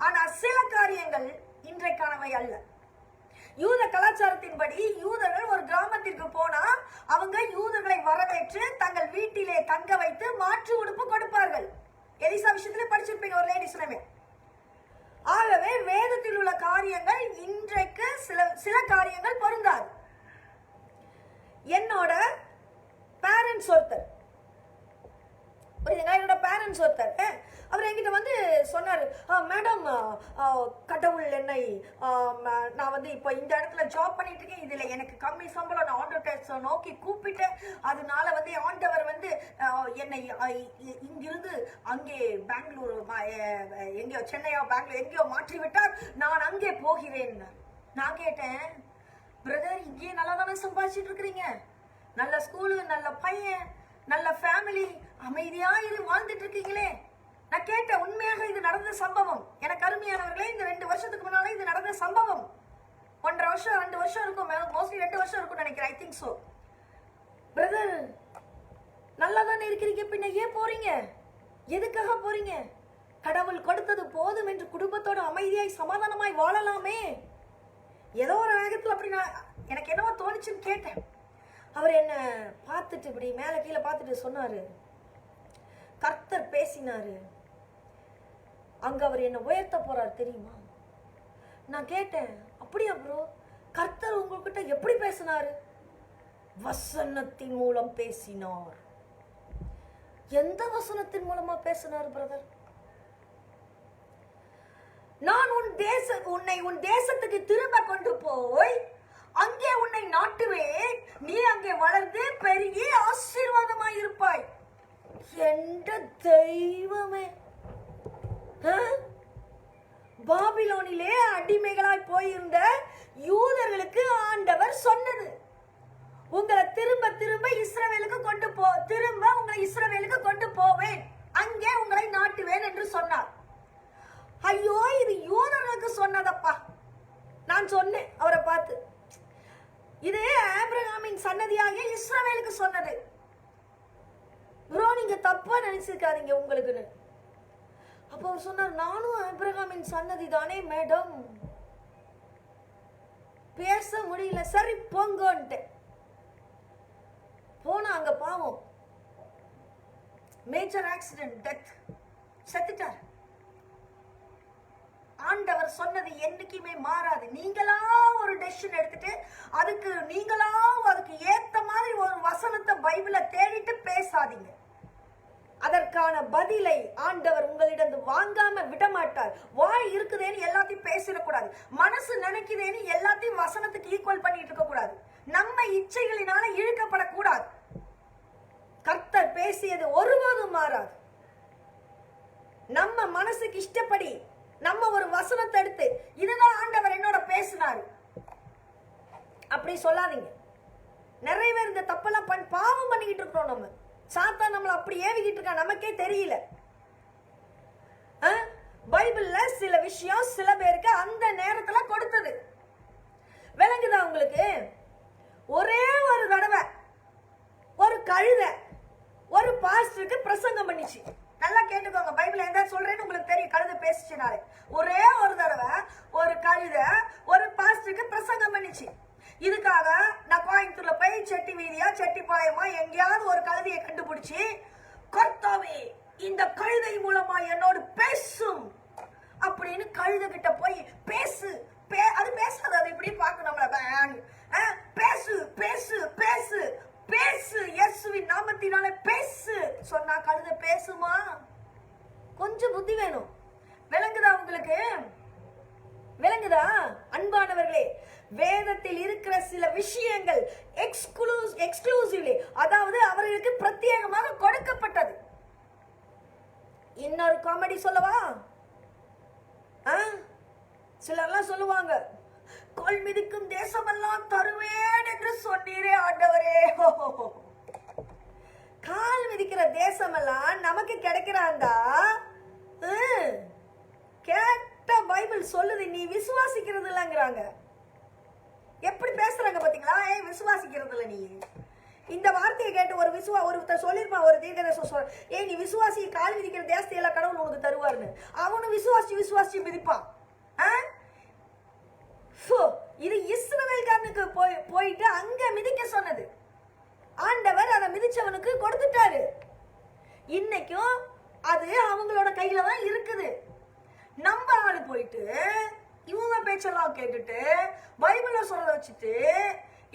ஆனா சில காரியங்கள் இன்றைக்கானவை அல்ல. யூத கலாச்சாரத்தின்படி யூதர்கள் ஒரு கிராமத்திற்கு போனா அவங்க யூதர்களை வரவேற்று தங்கள் வீட்டிலே தங்க வைத்து மாற்று உடுப்பு கொடுப்பார்கள். எலிசா விஷயத்திலே படிச்சிருப்பீங்க, ஒரு லேடி சொன்னமே. ஆகவே வேதத்தில் உள்ள காரியங்கள் இன்றைக்கு சில காரியங்கள் பொருந்தாது. என்னோட பேரண்ட்ஸ் ஒருத்தர், என்னோட பேரண்ட்ஸ் ஒருத்தர் அவர் என்கிட்ட வந்து சொன்னாரு, மேடம், கடவுள் என்னை, நான் வந்து இப்போ இந்த இடத்துல ஜாப் பண்ணிட்டு இருக்கேன், இதுல எனக்கு கம்மி சம்பளம், நான் ஆண்டவரை நோக்கி கூப்பிட்டேன், அதனால வந்து ஆண்டவர் வந்து என்னை என்னை இங்கிருந்து அங்கே பெங்களூர் எங்கேயோ சென்னையோ பெங்களூர் எங்கேயோ மாற்றி விட்டார், நான் அங்கே போகிறேன். நான் கேட்டேன், பிரதர் இங்கே நல்லா தானே சம்பாதிச்சுட்டு இருக்கிறீங்க, நல்ல ஸ்கூலு, நல்ல பையன், நல்ல ஃபேமிலி, அமைதியா இது வாழ்ந்துட்டு இருக்கீங்களே. நான் கேட்டேன், உண்மையாக இது நடந்த சம்பவம். எனக்கு அருமையானவர்களே, இந்த 2 வருஷத்துக்கு முன்னாலே இது நடந்த சம்பவம். 1.5 வருஷம் 2 வருஷம் இருக்கும், மோஸ்ட்லி 2 வருஷம் இருக்கும் நினைக்கிறேன், ஐ திங்க் சோ. பிரதர் நல்லா தானே இருக்கிறீங்க, பின்ன ஏன் போறீங்க, எதுக்காக போறீங்க? கடவுள் கொடுத்தது போதும் என்று குடும்பத்தோட அமைதியாய் சமாதானமாய் வாழலாமே. ஏதோ ஒரு வேகத்தில் அப்படி எனக்கு என்னவோ தோணுச்சுன்னு கேட்டேன். அவர் என்ன பார்த்துட்டு இப்படி மேலே கீழே பார்த்துட்டு சொன்னாரு, கர்த்தர் பேசினாரு, அங்க அவர் என்ன உயர்த்த போறார் தெரியுமா? நான் கேட்டேன், அப்படியா ப்ரோ, கர்த்தர் உங்ககிட்ட எப்படி பேசினாரு? வசனத்தின் மூலம் பேசினார். எந்த வசனத்தின் மூலமா பேசினார் பிரதர்? நான் உன்னை உன் தேசத்துக்கு திரும்ப கொண்டு போய் அங்கே உன்னை நாட்டுவேன், நீ அங்கே வளர்ந்து பெருகி ஆசீர்வாதமாய் இருப்பாய். என்ற தெய்வமே, பாபிலோனிலே அடிமைகளாய் போயிருந்த யூதர்களுக்கு ஆண்டவர் சொன்னது, உங்களை திரும்ப திரும்ப இஸ்ரவேலுக்கு கொண்டு உங்களை இஸ்ரவேலுக்கு கொண்டு போவேன், அங்கே உங்களை நாட்டுவேன் என்று சொன்னார். ஐயோ, இது யூதர்களுக்கு சொன்னதப்பா. நான் சொன்னேன் அவரை பார்த்து, இது ஆபிரகாமின் சன்னதியாகிய இஸ்ரவேலுக்கு சொன்னது. ப்ரோ நீங்க தப்பா நினைச்சிருக்காதீங்க உங்களுக்குன்னு. அப்போ அவர் சொன்னார், நானும் ஆபிரகாமின் சன்னதி தானே மேடம், பேச முடியல, சரி போங்கன்ட்டு போனா. அங்க பாவம் மேஜர் ஆக்சிடென்ட், டெத், செத்துட்டார். ஆண்டவர் சொன்னது என்னைக்குமே மாறாது. நீங்களா ஒரு டெசிஷன் எடுத்துட்டு அதுக்கு ஏத்த மாதிரி ஒரு வசனத்தை பைபிளை தேடிட்டு பேசாதீங்க. அதற்கான பதிலை ஆண்டவர் உங்களிடம் வாங்காம விட மாட்டார். வாய் இருக்குதேன்னு எல்லாத்தையும் பேசிடக்கூடாது, மனசு நினைக்குதேன்னு எல்லாத்தையும் வசனத்துக்கு ஈக்குவல் பண்ணிட்டு இருக்க கூடாது, நம்ம இச்சைகளினால இழுக்கப்படக்கூடாது. கர்த்தர் பேசியது ஒருபோதும் மாறாது. நம்ம மனசுக்கு இஷ்டப்படி நம்ம ஒரு வசனத்தை எடுத்து இதுதான் ஆண்டவர் என்னோட பேசினாரு அப்படி சொல்லாதீங்க. நிறைய பேர் இந்த தப்பெல்லாம் பாவம் பண்ணிக்கிட்டு இருக்கிறோம். நம்ம சாத்தான் நம்மளை அப்படி ஏவிக்கிட்டு இருக்கா, நமக்கே தெரியல. பைபிள்ல சில விஷயம் சில பேருக்கு அந்த நேரத்துல கொடுத்தது விளங்குதா உங்களுக்கு? ஒரே ஒரு தடவை ஒரு கழுதை ஒரு பாஸ்டருக்கு பிரசங்கம் பண்ணிச்சு. நல்லா கேட்டுக்கோங்க, பைபிள் எந்த சொல்றேன்னு உங்களுக்கு தெரியும், கழுதை பேசிச்சுனாலே. ஒரே ஒரு தடவை ஒரு கழுதை ஒரு பாஸ்டருக்கு பிரசங்கம் பண்ணிச்சு. இதுக்காக நான் கோயம்புத்தூர்ல போய் செட்டி வீதியா செட்டிப்பாளையமா எங்கேயாவது ஒரு கழுதையை கண்டுபிடிச்சு, கர்த்தாவே இந்த கழுதை மூலமா என்னோடு பேசும் அப்படின்னு கழுதை கிட்ட போய் பேசு, அது பேசாது, அது இப்படி பார்க்கணும் நம்மள, பேசு பேசு பேசு பேசு, இயேசுவின் நாமத்தினால பேசு சொன்னா கழுதை பேசுமா? கொஞ்சம் புத்தி வேணும். விளங்குதா உங்களுக்கு? விளங்குதா அன்பானவர்களே? வேதத்தில் இருக்கிற சில விஷயங்கள் எக்ஸ்க்ளூசிவ்லி, அதாவது அவர்களுக்கு பிரத்யேகமாக கொடுக்கப்பட்டது. இன்னொரு காமெடி சொல்லவா? சிலர்லாம் சொல்லுவாங்க, கோல் மிதிக்கும் தேசமெல்லாம் தருவேன் என்று சொன்னீரே ஆண்டவரே. கால் மிதிக்கிற தேசமெல்லாம் நமக்கு கிடைக்கிறாண்டா, கேட்ட பைபிள் சொல்லுது, நீ விசுவாசிக்கிறது இல்லைங்கிறாங்க. எப்படி பேசுறாங்க பாத்தீங்களா? விசுவாசிக்கிறது இல்லை நீ. இந்த வார்த்தையை கேட்டு ஒருத்தர் சொல்லிருப்பான், ஒரு தீர்க்கதரிசி சொல்ற, நீ விசுவாசி, கால் மிதிக்கிற தேசத்தை எல்லாம் கடவுள் உனக்கு தருவாருன்னு. அவனு விசுவாசி மிதிப்பான். இது இஸ்ரவேல்காரனுக்கு போயிட்டு அங்க மிதிக்க சொன்னது. ஆண்டவர் அதை மிதிச்சவனுக்கு கொடுத்துட்டாரு. இன்னைக்கும் அது அவங்களோட கையில தான் இருக்குது. நம்ம ஆளு போயிட்டு இவங்க பேச்செல்லாம் கேட்டுட்டு பைபிள்ல சொல்றத வச்சுட்டு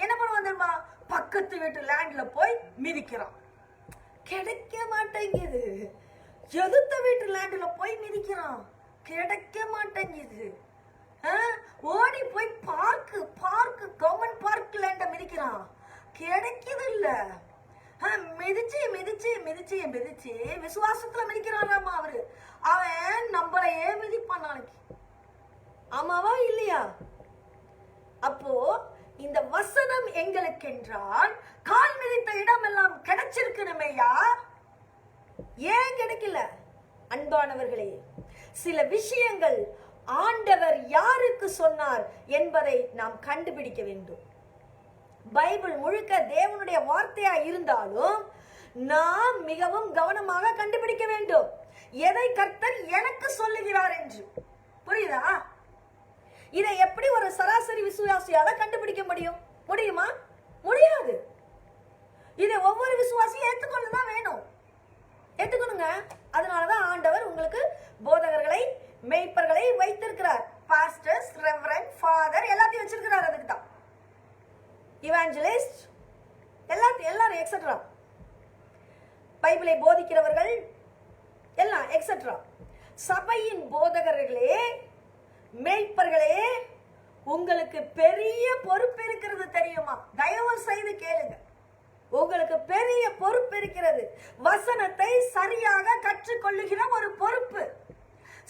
என்ன பண்ணுவான் தெரியுமா? பக்கத்து வீட்டு லேண்ட்ல போய் மிதிக்கிறான். கிடைக்க மாட்டேங்குது. எதிர்த்த வீட்டு லேண்ட்ல போய் மிதிக்கிறான், கிடைக்க மாட்டேங்குது. ஓடி போய் பார்க்கு கவர்மெண்ட் பார்க் லேண்ட மிதிக்கிறான், கிடைக்குது இல்ல. மிதிச்சு மிதிச்சு மிதிச்சு மிதிச்சு விசுவாசத்துல மிதிக்கிறாராமா அவரு. அவன் நம்மளையே மிதிப்பான் நாளைக்கு. ஆமாவா இல்லையா? அப்போ இந்த வசனம் எங்களுக்கு என்றால் கால் மிதித்த இடம் எல்லாம் கிடைச்சிருக்கணுமேயா, ஏன் கிடைக்கல? அன்பானவர்களே, சில விஷயங்கள் ஆண்டவர் யாருக்கு சொன்னார் என்பதை நாம் கண்டுபிடிக்க வேண்டும். பைபிள் முழுக்க தேவனுடைய வார்த்தையா இருந்தாலும் நாம் மிகவும் கவனமாக கண்டுபிடிக்க வேண்டும் எதை கர்த்தர் எனக்கு சொல்லுகிறார் என்று. புரியுதா? இதை எப்படி ஒரு சராசரி விசுவாசியால கண்டுபிடிக்க முடியுமா? முடியாது. இதை ஒவ்வொரு விசுவாசியும் ஏற்றுக்கொள்ளதான் வேணும். ஏற்றுக்கணுங்க. அதனாலதான் ஆண்டவர் உங்களுக்கு போதகர்களை, மேய்ப்பர்களை வைத்திருக்கிறார். பாஸ்டர்ஸ், ரெவரண்ட், ஃபாதர் எல்லாத்தையும் வச்சிருக்கிறார். அதுக்கு தான் இவாஞ்சலிஸ்ட் எல்லாரும் எக்ஸெட்ரா, பைபிளை போதிக்கிறவர்கள் எல்லாம் எக்ஸெட்ரா. சபையின் போதகர்களே, மேய்ப்பர்களே, உங்களுக்கு பெரிய பொறுப்பு இருக்கிறது தெரியுமா? தயவு செய்து கேளுங்க. உங்களுக்கு பெரிய பொறுப்பு இருக்கிறது. வசனத்தை சரியாக கற்றுக்கொள்ளுகிற ஒரு பொறுப்பு,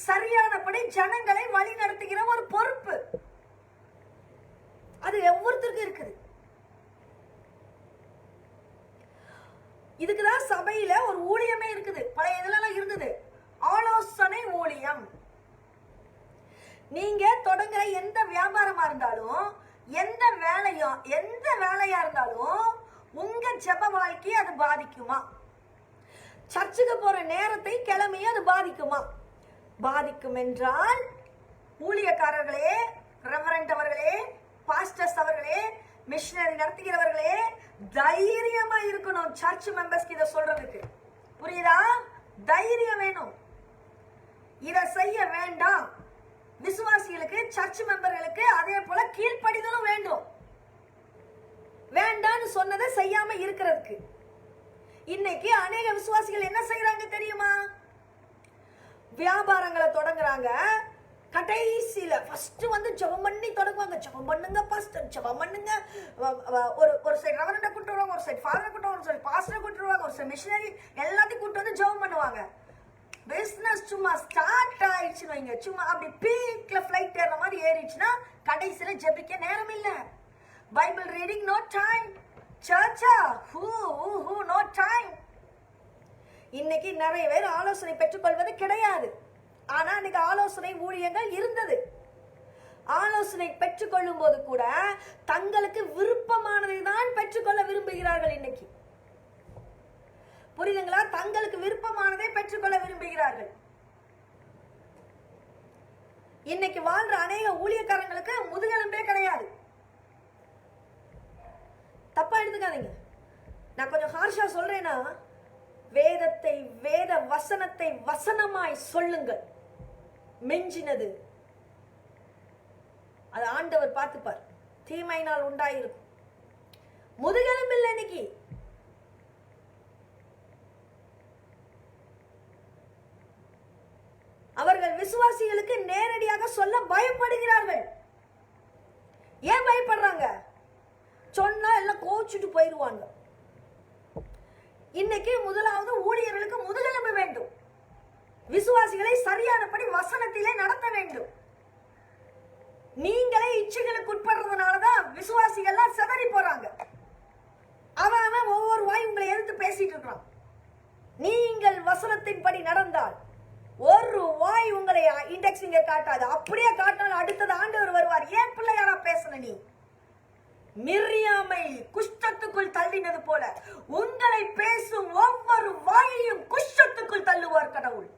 சரியானபடி ஜனங்களை வழி நடத்துகிற ஒரு பொறுப்பு, அது ஒவ்வொருத்தருக்கும் இருக்குது. இதுக்குதான் சபையில ஒரு ஊழியமே இருக்குது. பழைய இதெல்லாம் இருந்தது, ஆலோசனை ஊழியம். நீங்க தொடங்குற எந்த வியாபாரமா இருந்தாலும், எந்த வேலையா இருந்தாலும், உங்க ஜெப வாழ்க்கையை அது பாதிக்குமா? சர்ச்சுக்கு போற நேரத்தை, கிழமையை அது பாதிக்குமா? பாதிக்கும் என்றால் ஊழியக்காரர்களே, ரெவரண்ட் அவர்களே, பாஸ்டர்ஸ் அவர்களே, மிஷனரி நடத்துகிறவர்களே, தைரியமா இருக்கணும். சர்ச் மெம்பர்ஸ்க்கு இதை சொல்றதுக்கு புரியுதா? தைரியம் வேணும். இதை செய்ய வேண்டாம். விசுவாசிகளுக்கு, சர்ச் மெம்பர்களுக்கு அதே போல கீழ்ப்படிதலும் வேண்டும். வேண்டான்னு சொன்னதை செய்யாம இருக்கிறதுக்கு. இன்னைக்கு அநேக விசுவாசிகள் என்ன செய்யறாங்க தெரியுமா? வியாபாரங்களை தொடங்குறாங்க. கடைசியில ஃபர்ஸ்ட் வந்து ஜெபம் பண்ணி தொடங்குவாங்க. ஜெபம் பண்ணுங்க பாஸ்டர், ஜெபம் பண்ணுங்க. ஒரு சைடு ரெவரண்ட கூட்டு வருவாங்க, ஒரு சைடு ஃபாதரை கூட்டு வருவாங்க, ஒரு சைடு பாஸ்டரை கூட்டு வருவாங்க, ஒரு சைடு மிஷனரி எல்லாத்தையும் கூட்டு வந்து ஜெபம் பண்ணுவாங்க. பிசினஸ் சும்மா ஸ்டார்ட் ஆயிடுச்சுன்னு வைங்க, சும்மா அப்படி பீக்ல ஃபிளைட் ஏற மாதிரி ஏறிடுச்சுன்னா கடைசியில ஜெபிக்க நேரம் இல்ல. Bible reading no time. சர்ச்சா நோ டைம். இன்னைக்கு நிறைய பேர் ஆலோசனை பெற்றுக்கொள்வது கிடையாது. ஆனா இன்னைக்கு ஆலோசனை ஊழியங்கள் இருந்தது. ஆலோசனை பெற்றுக்கொள்ளும் போது கூட தங்களுக்கு விருப்பமானதை தான் பெற்றுக்கொள்ள விரும்புகிறார்கள். இன்னைக்கு புரியுதுங்களா? தங்களுக்கு விருப்பமானதை பெற்றுக்கொள்ள விரும்புகிறார்கள். இன்னைக்கு வாழ்ற அநேக ஊழியக்காரங்களுக்கு முதுகெலும்பே கிடையாது. தப்பா எடுத்துக்காதீங்க. நான் கொஞ்சம் ஹார்ஷா சொல்றேன்னா, வேதத்தை, வேத வசனத்தை வசனமாய் சொல்லுங்கள். மிஞ்சினது அது ஆண்டவர் பார்த்துப்பார். தீமையினால் உண்டாயிருக்கும். முதுகெலும்பு இல்லை இன்னைக்கு. அவர்கள் விசுவாசிகளுக்கு நேரடியாக சொல்ல பயப்படுகிறார்கள். ஏன் பயப்படுறாங்க? சொன்னா எல்லாம் கோச்சிட்டு போயிருவாங்க. இன்னைக்கு முதலாவது ஊழியர்களுக்கு முதுகெலும்பு வேண்டும். விசுவாசிகளை சரியானபடி வசனத்திலே நடத்த வேண்டும். நீங்களே இச்சைகளுக்கு உட்படுறதுனாலதான் விசுவாசிகள் சிதறி போறாங்க. அவன் ஒவ்வொரு வாய் உங்களை எதிர்த்து பேசிட்டு இருக்கான். நீங்கள் வசனத்தின்படி நடந்தால் ஒரு வாய் உங்களை இண்டெக்ஸ் இங்க காட்டாது. அப்படியே காட்டினாலும் அடுத்தது ஆண்டவர் வருவார். ஏன் பிள்ளையாரா பேசல? நீ மிரியாமை குஷ்டத்துக்குள் தள்ளினது போல உங்களை பேசும் ஒவ்வொரு வாயையும் குஷ்டத்துக்குள் தள்ளுவார் கடவுள்.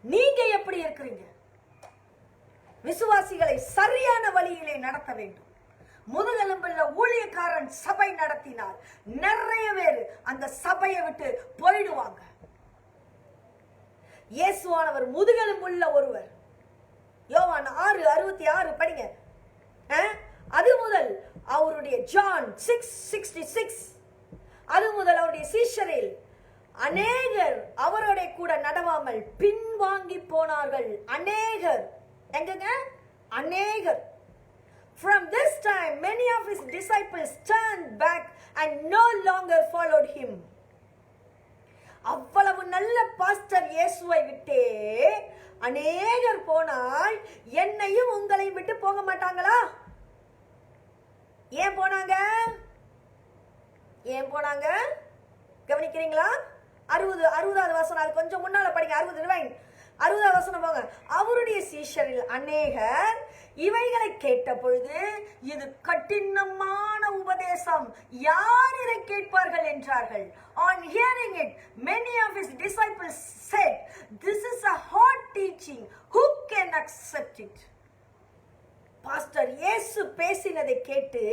நீங்க எப்படி இருக்கிறீங்க? விசுவாசிகளை சரியான வழியிலே நடத்த வேண்டும். முதுகெலும்புள்ள ஊழியக்காரன் சபை நடத்தினால் நிறைய பேர் அந்த சபையை விட்டு போயிடுவாங்க. இயேசுவானவர் முதுகெலும்புள்ள ஒருவர். யோவான் 6:66 படிங்க. அது முதல் அவருடைய ஜான் 6:66 அது முதல் அவருடைய சீஷரில் அநேகர் அவரோட கூட நடவாமல் பின்வாங்கி போனார்கள். அநேகர் எங்கங்க? அநேகர். From this time many of his disciples turned back and no longer followed him. அவ்வளவு நல்ல பாஸ்டர் இயேசுவை விட்டே அநேகர் போனால் என்னையும் உங்களையும் விட்டு போக மாட்டாங்களா? ஏன் போனாங்க? ஏன் போனாங்க கவனிக்கிறீங்களா? 60வது வசனம், அது கொஞ்சம் முன்னால படிங்க. 60வது வசனம் போங்க. அவருடைய சீஷரில் அநேகர் இவைகளை கேட்ட பொழுது, இது கடினமான உபதேசம், யார் இதை கேட்பார்கள் என்றார்கள். On hearing it, many of his disciples said, this is a hard teaching, who can accept it? Pastor இயேசு பேசினதை கேட்டு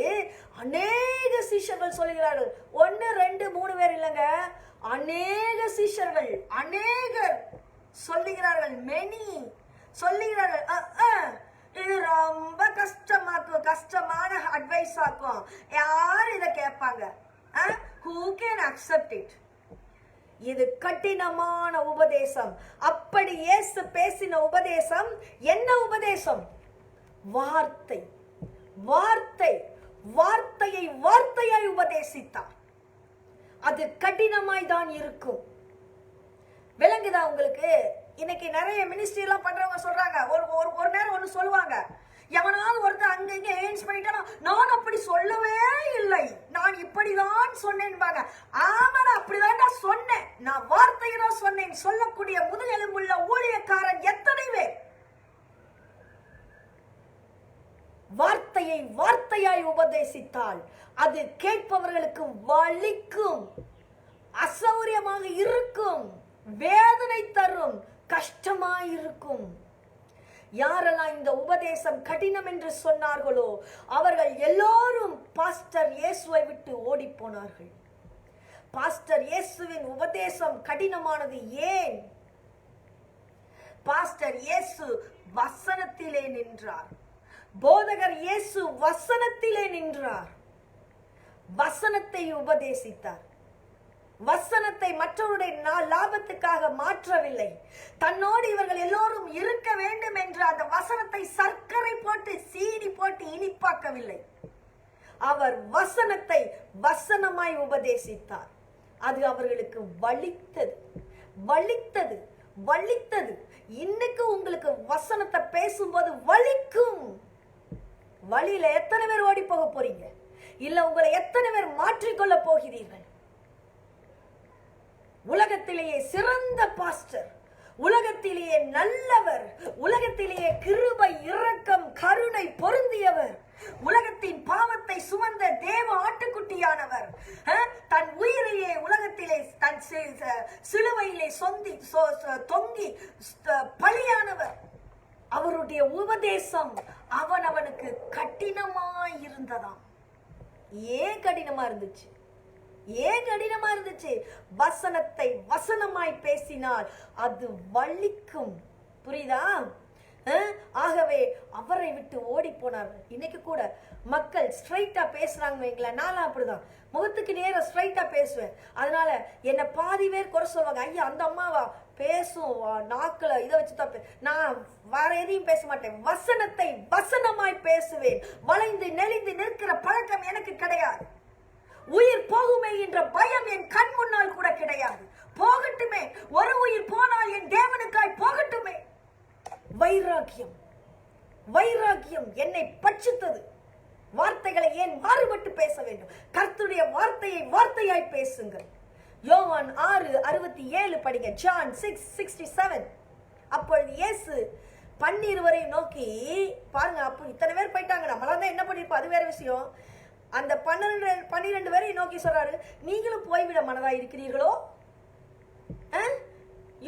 அநேக சீஷர்கள் சொல்லுகிறார்கள். 1 2 3 பேர் இல்லைங்க, அநேக சீஷர்கள், அநேகர் சொல்லுகிறார்கள். மெனி சொல்லுகிறார்கள், இது ரொம்ப கஷ்டமான அட்வைஸ் ஆக்கும், யார் இதை கேட்பாங்க? Who can accept it? இது கடினமான உபதேசம். அப்படி இயேசு பேசின உபதேசம் என்ன உபதேசம்? வார்த்தை, வார்த்தை, வார்த்தையை வார்த்தையாய் உபதேசித்தார். அது கடினமாய் தான் இருக்கும். விளங்குதா உங்களுக்கு? இன்னைக்கு நிறைய மினிஸ்ட்ரி எல்லாம் பண்றவங்க சொல்றாங்க, ஒரு நேரம் ஒண்ணு சொல்லுவாங்க, எவனாவது ஒருத்தர் அங்க இங்க ஏன்ஸ் பண்ணிட்டா, நான் அப்படி சொல்லவே இல்லை, நான் இப்படிதான் சொன்னேன்பாங்க. ஆமா, நான் அப்படிதான் சொன்னேன், நான் வார்த்தையை தான் சொன்னேன் சொல்லக்கூடிய முதுகெலும்புள்ள ஊழியக்காரன் எத்தனை பேர்? வார்த்தையை வார்த்தையாய் உபதேசித்தால் அது கேட்பவர்களுக்கு வலிக்கும், அசௌரியமாக இருக்கும், வேதனை தரும், கஷ்டமாயிருக்கும். யாரெல்லாம் இந்த உபதேசம் கடினம் என்று சொன்னார்களோ அவர்கள் எல்லோரும் பாஸ்டர் இயேசுவை விட்டு ஓடி போனார்கள். பாஸ்டர் இயேசுவின் உபதேசம் கடினமானது ஏன்? பாஸ்டர் இயேசு வசனத்திலே நின்றார். போதகர் இயேசு வசனத்திலே நின்றார், வசனத்தை உபதேசித்தார். வசனத்தை மற்றவருடைய லாபத்துக்காக மாற்றவில்லை. தன்னோடு இவர்கள் எல்லோரும் இருக்க வேண்டும் என்று அந்த வசனத்தை சர்க்கரை போட்டு சீனி போட்டு இனிப்பாக்கவில்லை. அவர் வசனத்தை வசனமாய் உபதேசித்தார். அது அவர்களுக்கு வலித்தது, வலித்தது, வலித்தது. இன்னைக்கு உங்களுக்கு வசனத்தை பேசும்போது வலிக்கும். வழியில எத்தனை பேர் ஓடி போக போறீங்க? இல்ல உங்களை எத்தனை பேர் மாற்றிக்கொள்ள போகிறீர்கள்? உலகத்திலேயே சிறந்த பாஸ்டர், உலகத்திலேயே நல்லவர், உலகத்திலேயே கிருபை, இரக்கம், கருணை பொருந்தியவர், உலகத்தின் பாவத்தை சுமந்த தேவ ஆட்டுக்குட்டியானவர், தன் உயிரையே உலகத்திலே தன் சிலுவையிலே தொங்கி பலியானவர். அவருடைய உபதேசம் அவனுக்கு கடினமாய் இருந்ததாம். ஏன் கடினமா இருந்துச்சு? ஏன் கடினமா இருந்துச்சு? வசனத்தை வசனமாய் பேசினால் அது வலிக்கும். புரியுதா? ஆகவே அவரை விட்டு ஓடி போனார்கள். இன்னைக்கு கூட மக்கள் ஸ்ட்ரைட்டா பேசுறாங்க வைங்களேன். நானும் அப்படிதான், முகத்துக்கு நேரம் ஸ்ட்ரைட்டா பேசுவேன். அதனால என்ன பாதி பேர் குறை சொல்லுவாங்க, ஐயா அந்த அம்மாவா பேசும் நாக்குல இதை வச்சுதான். நான் வேற எதையும் பேச மாட்டேன், வசனத்தை வசனமாய் பேசுவேன். வளைந்து நெளிந்து நிற்கிற பழக்கம் எனக்கு கிடையாது. உயிர் போகுமே என்ற பயம் என் கண் முன்னால் கூட கிடையாது. போகட்டுமே, ஒரு உயிர் போனால் என் தேவனுக்காய் போகட்டுமே. வைராக்கியம், வைராக்கியம் என்னை பட்சித்தது. வார்த்தைகளை ஏன் மாறுபட்டு பேச வேண்டும்? கர்த்தருடைய வார்த்தையை வார்த்தையாய் பேசுங்கள். யோவான் 6:67 படிங்க. John 6:67. அப்பொழுது இயேசு 12 நோக்கி பாருங்க, அப்போ இத்தனை பேர் போயிட்டாங்க, நம்மளாம் தான் என்ன பண்ணிருப்போம் அது வேற விஷயம். அந்த 12 பேரை நோக்கி சொல்றாரு, நீங்களும் போய்விட மனதா இருக்கிறீர்களோ?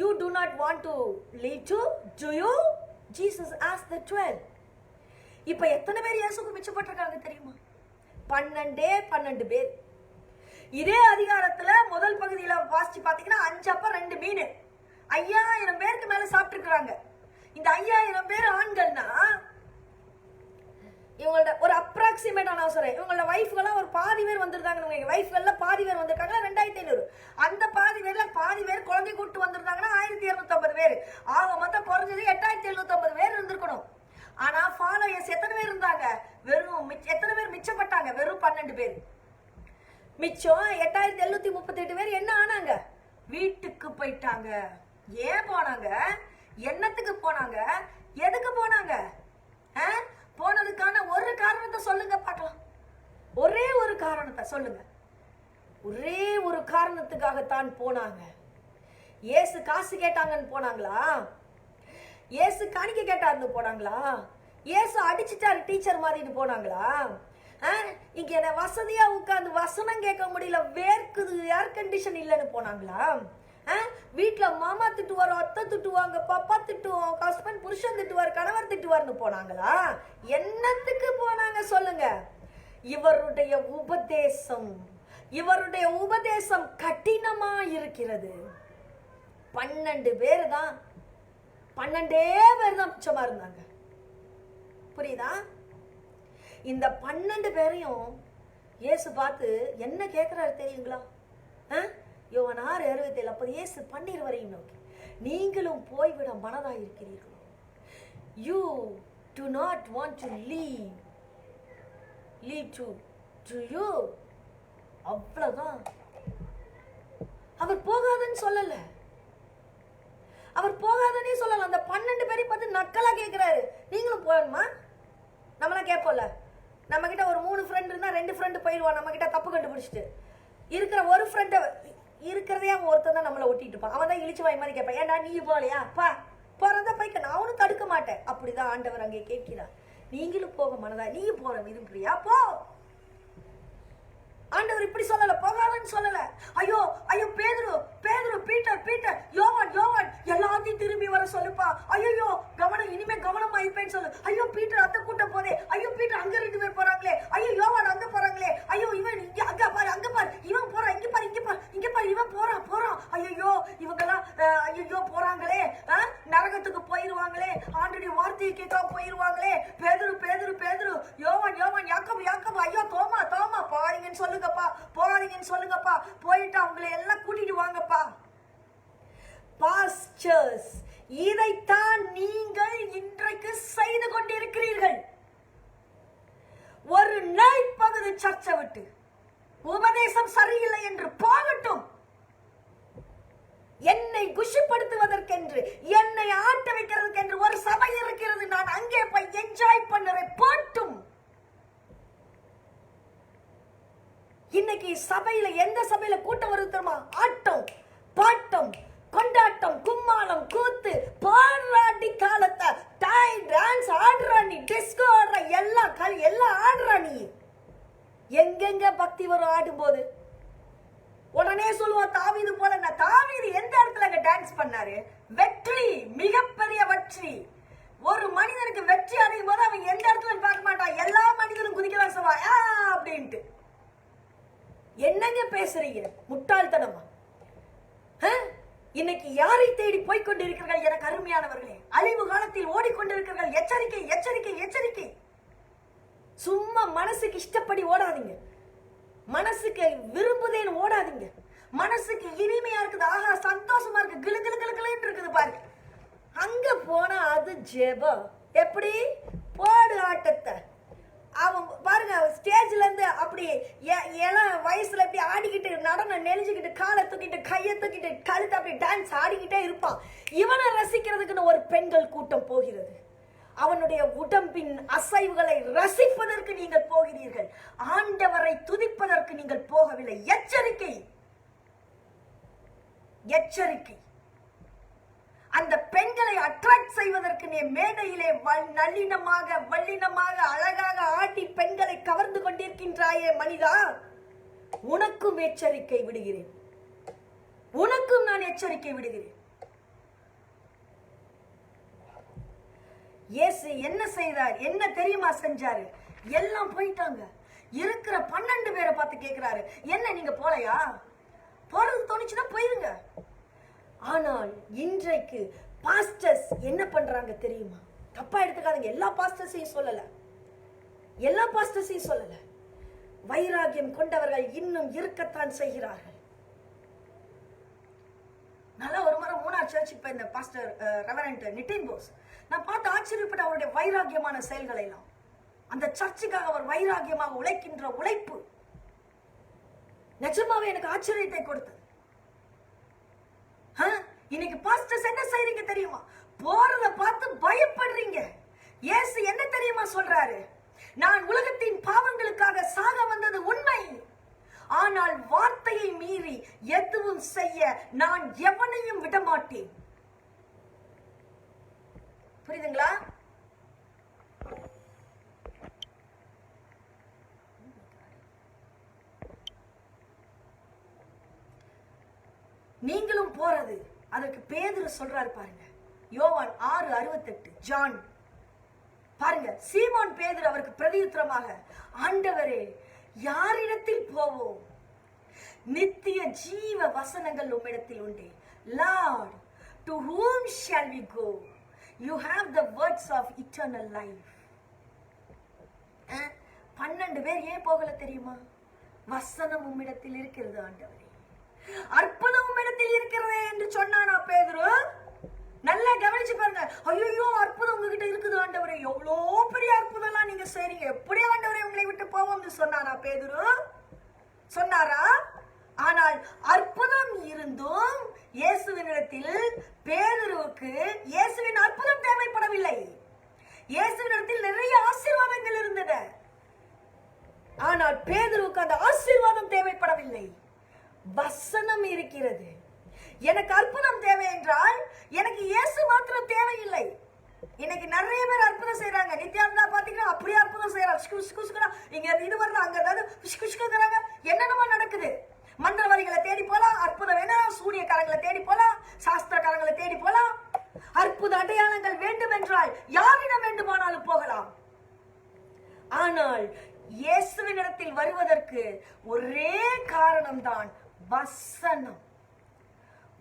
You do not want to leave too, do you? Jesus asked the 12. இப்ப எத்தனை பேர் இயேசுக்கு மிச்சப்பட்டிருக்காங்க தெரியுமா? 12 பேர். இதே அதிகாரத்துல முதல் பகுதியில வாசிச்சு பாத்தீங்கன்னா 5 அப்ப 2 மீன், 5000 பேருக்கு மேல சாப்பிட்டு இருக்காங்க. இந்த 5000 பேர் ஆண்கள்னா இவங்களோட ஒரு அப்ராக்சிமேட்டா நான் சொல்றேன், இவங்களோட வைஃப்கெல்லாம் ஒரு பாதி பேர் வந்திருந்தாங்க. வைஃப்கள்ல பாதி பேர் வந்திருக்காங்க, 2500. அந்த பாதி பேர் குழந்தை கூட்டு வந்திருந்தாங்கன்னா 1250 பேர். ஆக மொத்தம் குறைஞ்சது 8750 பேர் இருந்திருக்கணும். ஆனா ஃபாலோயர்ஸ் எத்தனை பேர் இருந்தாங்க? வெறும் போயிட்டாங்க. ஏன் போனாங்க? என்னத்துக்கு போனாங்க? எதுக்கு போனாங்க? போனதுக்கான ஒரு காரணத்தை சொல்லுங்க பார்க்கலாம். ஒரே ஒரு காரணத்தை சொல்லுங்க. ஒரே ஒரு காரணத்துக்காகத்தான் போனாங்க. இயேசு காசு கேட்டாங்கன்னு போனாங்களா? இயேசு காணிக்க கேட்டாருன்னு போனாங்களா? இயேசு அடிச்சுட்டாரு டீச்சர் மாதிரின்னு போனாங்களா? இங்க என்ன வசதியா உட்கார்ந்து வசனம் கேட்க முடியல, வேர்க்குது, ஏர் கண்டிஷன் இல்லைன்னு போனாங்களா? வீட்டுல மாமா திட்டுவாரு, அத்தை திட்டுவாங்க, பாப்பா திட்டுவோம், ஹஸ்பண்ட் புருஷன் திட்டுவாரு, கணவர் திட்டுவாருன்னு போனாங்களா? என்னத்துக்கு போனாங்க சொல்லுங்க? இவருடைய உபதேசம் கடினமா இருக்கிறது. 12 பேர் தான், 12 பேர் தான் மிச்சமா இருந்தாங்க. புரியுதா? இந்த 12 பேரையும் இயேசு பார்த்து என்ன கேட்கிறாரு தெரியுங்களா? யோவான் 6:67. அப்போ இயேசு 12 வரையும் நோக்கி, நீங்களும் போய்விட மனதாய் இருக்கிறீர்களோ? You do not want to leave to you. அவ்வளவுதான். அவர் போகாதன்னு சொல்லல. அந்த 12 பேரை பார்த்து நக்கலா கேட்கிறாரு, நீங்களும் போகணுமா? நம்மளாம் கேட்போம்ல, நம்ம கிட்ட ஒரு 3 ஃப்ரெண்ட் இருந்தா 2 ஃப்ரெண்டு போயிடுவான் நம்ம கிட்ட தப்பு கண்டுபிடிச்சிட்டு. இருக்கிற ஒரு ஃப்ரெண்டை இருக்கிறதே அவன் ஒருத்தன் தான் நம்மளை ஒட்டிட்டு இருப்பான். அவன் தான் இழிச்சு வாய் மாதிரி கேட்பான், ஏன்டா நீ போகலையா? போறத போய்க்க, நான் அவனும் தடுக்க மாட்டேன். அப்படிதான் ஆண்டவர் அங்கே கேட்கிறார். நீங்களும் போக மனதா, நீ போற விரும்புறியா? போ. ஆண்டவர் இப்படி சொல்லல, போகாதன்னு சொல்லல. ஐயோ பேதுரு, பீட்டர், யோவான் எல்லாத்தையும் திரும்பி வர சொல்லுப்பா. ஐயோ கவனம், இனிமே கவனமா இருப்பேன்னு சொல்லு. ஐயோ பீட்டர் அந்த கூட்டம் போதே, ஐயோ பீட்டர் அங்க 2 பேர் போறாங்களே, ஐயோ யோவான் அங்க போறாங்களே, ஐயோ இவன் இங்க அங்க பாரு இவன் போறான், இங்க பாரு இவன் போறான். ஐயோ இவங்கெல்லாம் ஐயோ போறாங்களே, நரகத்துக்கு போயிருவாங்களே, ஆண்டவருடைய வார்த்தையை கேட்காம போயிருவாங்களே. பேதுரு, யோவான், யாக்கோபு, ஐயோ தோமா போறாதீங்கன்னு சொல்லுங்கப்பா, போயிட்டு அவங்களை எல்லாம் கூட்டிட்டு வாங்கப்பா. பாஸ்டர்ஸ், இதைத்தான் நீங்கள் இன்றைக்கு செய்து கொண்டிருக்கிறீர்கள். ஒரு நைப்பகுதி சர்ச்சை விட்டு உபதேசம் சரியில்லை என்று போகட்டும், என்னை குஷிப்படுத்துவதற்கென்று, என்னை ஆட்ட வைக்கிறதுக்கென்று ஒரு சபை இருக்கிறது, நான் அங்கே போய் என்ஜாய் பண்ணுறேன், போட்டும். இன்னைக்கு சபையில, எந்த சபையில கூட்டம் வருது தெரியுமா? ஆட்டம், பாட்டம், கொண்டாட்டம், கும்மாளம், கூத்து, பாராட்டி காலத்தை டான்ஸ் ஆடுறா, நீ டிஸ்கோ ஆடுற, எல்லாம் ஆடுறா நீ. எங்கெங்க பக்தி வரும் ஆடும்போது? உடனே சொல்லுவோம் தாவீது போல. தாவீது எந்த இடத்துல டான்ஸ் பண்ணாரு? வெற்றி, மிகப்பெரிய வெற்றி. ஒரு மனிதனுக்கு வெற்றி அடையும் போது அவன் எந்த இடத்துல பார்க்க மாட்டான், எல்லா மனிதனும் குதிக்கலாம் சொல்வா அப்படின்ட்டு. என்னங்க பேசுறீங்க? முட்டாள்தனமா? இன்னைக்கு யாரை தேடி போய்கொண்டிருக்கிறீர்கள் எனக்கு அருமையானவர்களே? அழிவு காலத்தில் ஓடிக்கொண்டிருக்கிறீர்கள். எச்சரிக்கை. சும்மா மனசுக்கு இஷ்டப்படி ஓடாதீங்க. மனசுக்கு விரும்புதேன்னு ஓடாதீங்க. மனசுக்கு இனிமையா இருக்குது, ஆஹா சந்தோஷமா இருக்கு, கிளு இருக்குது பாருங்க, அங்க போனா அது ஜெபம். எப்படி போடு ஆட்டத்தை. அவன் பாருங்க ஸ்டேஜ்ல இருந்து அப்படி வயசுல அப்படி ஆடிக்கிட்டு, நடனம் நெளிஞ்சுக்கிட்டு, காலை தூக்கிட்டு, கையை தூக்கிட்டு, கழுத்து அப்படி டான்ஸ் ஆடிக்கிட்டே இருப்பான். இவனை ரசிக்கிறதுக்குன்னு ஒரு பெண்கள் கூட்டம் போகிறது. அவனுடைய உடம்பின் அசைவுகளை ரசிப்பதற்கு நீங்கள் போகிறீர்கள், ஆண்டவரை துதிப்பதற்கு நீங்கள் போகவில்லை. எச்சரிக்கை. அந்த பெண்களை அட்ராக்ட் செய்வதற்கு நீ மேடையிலே வல்லினமாக அழகாக ஆட்டி பெண்களை கவர்ந்து கொண்டிருக்கின்றாயே மனிதா, உனக்கும் எச்சரிக்கை விடுகிறேன். உனக்கும் நான் எச்சரிக்கை விடுகிறேன். இயேசு என்ன செய்தார்? என்ன தெரியுமா செஞ்சாரு? எல்லாம் போயிட்டாங்க. இருக்கிற 12 பேரை பார்த்து கேட்கிறாரு, என்ன நீங்க போலையா? போறது தோணுச்சுன்னா போயிருங்க. ஆனால் இன்றைக்கு பாஸ்டர்ஸ் என்ன பண்றாங்க தெரியுமா? தப்பா எடுத்துக்காதீங்க, எல்லா பாஸ்டர்ஸையும் சொல்லல. வைராகியம் கொண்டவர்கள் இன்னும் இருக்கத்தான் செய்கிறார்கள். நல்லா ஒரு முறை 3ஆவது சர்ச்சுக்கு போய் இந்த பாஸ்டர் ரெவரண்ட் நிட்டின் போஸ் நான் பார்த்து ஆச்சரியப்பட்ட அவருடைய வைராகியமான செயல்களை எல்லாம். அந்த சர்ச்சுக்காக அவர் வைராகியமாக உழைக்கின்ற உழைப்பு நிஜமாவே எனக்கு ஆச்சரியத்தை கொடுத்தது. இன்னைக்கு பாஸ்டர்ஸ் என்ன செய்றீங்க தெரியுமா? போறத பார்த்து பயப்படுறீங்க. இயேசு என்ன தெரியுமா சொல்றாரு? நான் உலகத்தின் பாவங்களுக்காக சாக வந்தது உண்மை, ஆனால் வார்த்தையை மீறி எதுவும் செய்ய நான் எவனையும் விடமாட்டேன். புரியுதுங்களா? நீங்களும் போறது. அதற்கு பேதுரு சொல்றாரு பாருங்க, யோவான் 6:68. ஜான் பாருங்க, சீமோன் பேதுரு அவருக்கு பிரதியுத்தரமாக, ஆண்டவரே யாரிடத்தில் போவோம்? நித்திய ஜீவ வசனங்கள் உம்மிடத்தில் உண்டு. Lord, to whom shall we go? You have the words of eternal life. 12 பேர் ஏன் போகல தெரியுமா? வசனம் உம்மிடத்தில் இருக்கிறது ஆண்டவரே, அற்புதம் உம்மிடத்தில் இருக்கிறதே என்று சொன்னானா பேதுரு? நல்லா கவனிச்சு பாருங்க. ஐயோ, அற்புதம் உங்ககிட்ட இருக்குது ஆண்டவரே, எவ்வளோ பெரிய அற்புதம்லாம் நீங்க செய்றீங்க, எப்படி ஆண்டவரே உங்களை விட்டு போவோம்னு சொன்னாரா பேதுரு? சொன்னாரா? ஆனால் அற்புதம் இருந்தும் இயேசுவினிடத்தில் பேதுருவுக்கு இயேசுவின் அற்புதம் தேவைப்படவில்லை. இயேசுவினிடத்தில் நிறைய ஆசீர்வாதங்கள் இருந்தது, ஆனால் பேதுருவுக்கு அந்த ஆசீர்வாதம் தேவைப்படவில்லை. வசனம் இருக்கிறது. எனக்கு அற்புதம் தேவை என்றால் எனக்கு இயேசு மாத்திரம் தேவையில்லை. இன்னைக்கு நிறைய பேர் அற்புதம் செய்யறாங்க. நித்யானந்தா பாத்தீங்கன்னா அப்படியே அற்புதம் செய்யறாங்க. இங்க இது வருது, அங்க ஏதாவது என்னென்னமோ நடக்குது. மந்திரவாதிகளை தேடி போலாம், அற்புதம் வேணும், சூரியக்காரங்களை தேடி போலாம், சாஸ்திரக்காரங்களை தேடி போலாம். அற்புத அடையாளங்கள் வேண்டும் என்றால் யாரிடம் வேண்டுமானாலும் போகலாம். ஆனால் இயேசுவினிடத்தில் வருவதற்கு ஒரே காரணம்தான் வசனம்.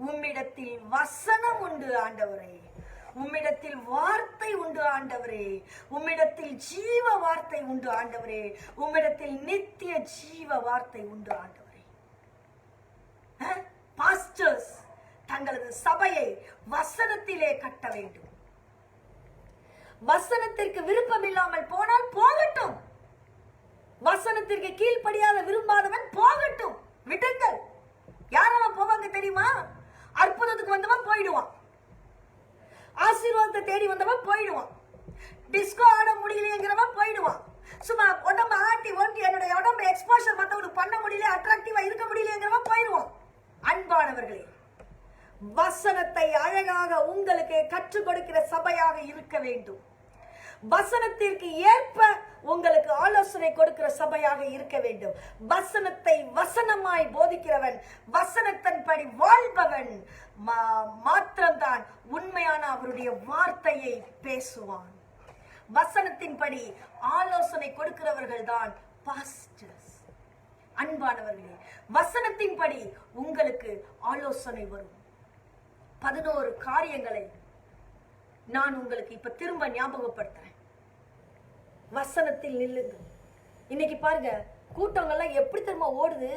உம்மிடத்தில் வசனம் உண்டு ஆண்டவரே, உம்மிடத்தில் வார்த்தை உண்டு ஆண்டவரே, உம்மிடத்தில் ஜீவ வார்த்தை உண்டு ஆண்டவரே, உம்மிடத்தில் நித்திய ஜீவ வார்த்தை உண்டு ஆண்டவரே. பாஸ்டர்ஸ் தங்களது சபையை வசனத்திலே கட்ட வேண்டும். வசனத்திற்கு விருப்பம் இல்லாமல் போனால் போகட்டும். வசனத்திற்கு கீழ்ப்படியாத விரும்பாதவன் போகட்டும், விடுங்கள். யாரெல்லாம் போவாங்க தெரியுமா? அற்புதத்துக்கு வந்தவன் போயிடுவான், ஆசீர்வாதத்தை தேடி வந்தவன் போயிடுவான், டிஸ்கோ ஆட முடியலையேங்கிறவன் போயிடுவான், சும்மா உடம்பு ஆட்டி ஓட்டி என்னுடைய உடம்பு எக்ஸ்போஷர் மற்றவனுக்கு பண்ண முடியல, அட்ராக்டிவா இருக்க முடியலையேங்கிறவன் போயிடுவான். அன்பானவர்களே, வசனத்தை அழகாக உங்களுக்கு கற்றுக் கொடுக்கிற சபையாக இருக்க வேண்டும். வசனத்திற்கு ஏற்ப உங்களுக்கு ஆலோசனை கொடுக்கிற சபையாக இருக்க வேண்டும். வசனத்தை வசனமாய் போதிக்கிறவன், வசனத்தின்படி வாழ்பவன் மாத்திரம்தான் உண்மையான அவருடைய வார்த்தையை பேசுவான். வசனத்தின்படி ஆலோசனை கொடுக்கிறவர்கள் தான் பாஸ்டர்ஸ். அன்பானவர்களே, வசனத்தின்படி உங்களுக்கு ஆலோசனை வரும். 11 காரியங்களை நான் உங்களுக்கு இப்ப திரும்ப ஞாபகப்படுத்துறேன். வசனத்தில் நில்லுங்க. இன்னைக்கு பாருங்க, கூட்டங்கள்லாம் எப்படி தெரியுமா ஓடுது?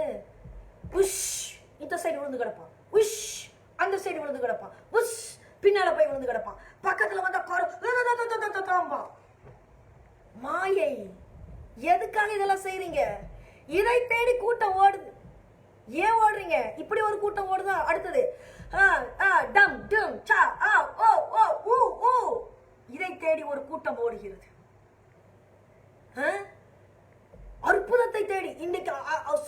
உஷ் இந்த சைடு விழுந்து கிடப்பான், உஷ் அந்த சைடு விழுந்து கிடப்பான், உஷ் பின்னால போய் விழுந்து கிடப்பான், பக்கத்துல வந்தா காரம். மாயை. எதுக்காக இதெல்லாம் செய்றீங்க? இதை தேடி கூட்டம் ஓடுது. ஏன் ஓடுறீங்க? இப்படி ஒரு கூட்டம் ஓடுதா? அடுத்தது டம் டம் சா ஓ ஓ ஊ ஊ, இதை தேடி ஒரு கூட்டம் ஓடுகிறது. அற்புதத்தை தேடி இன்னைக்கு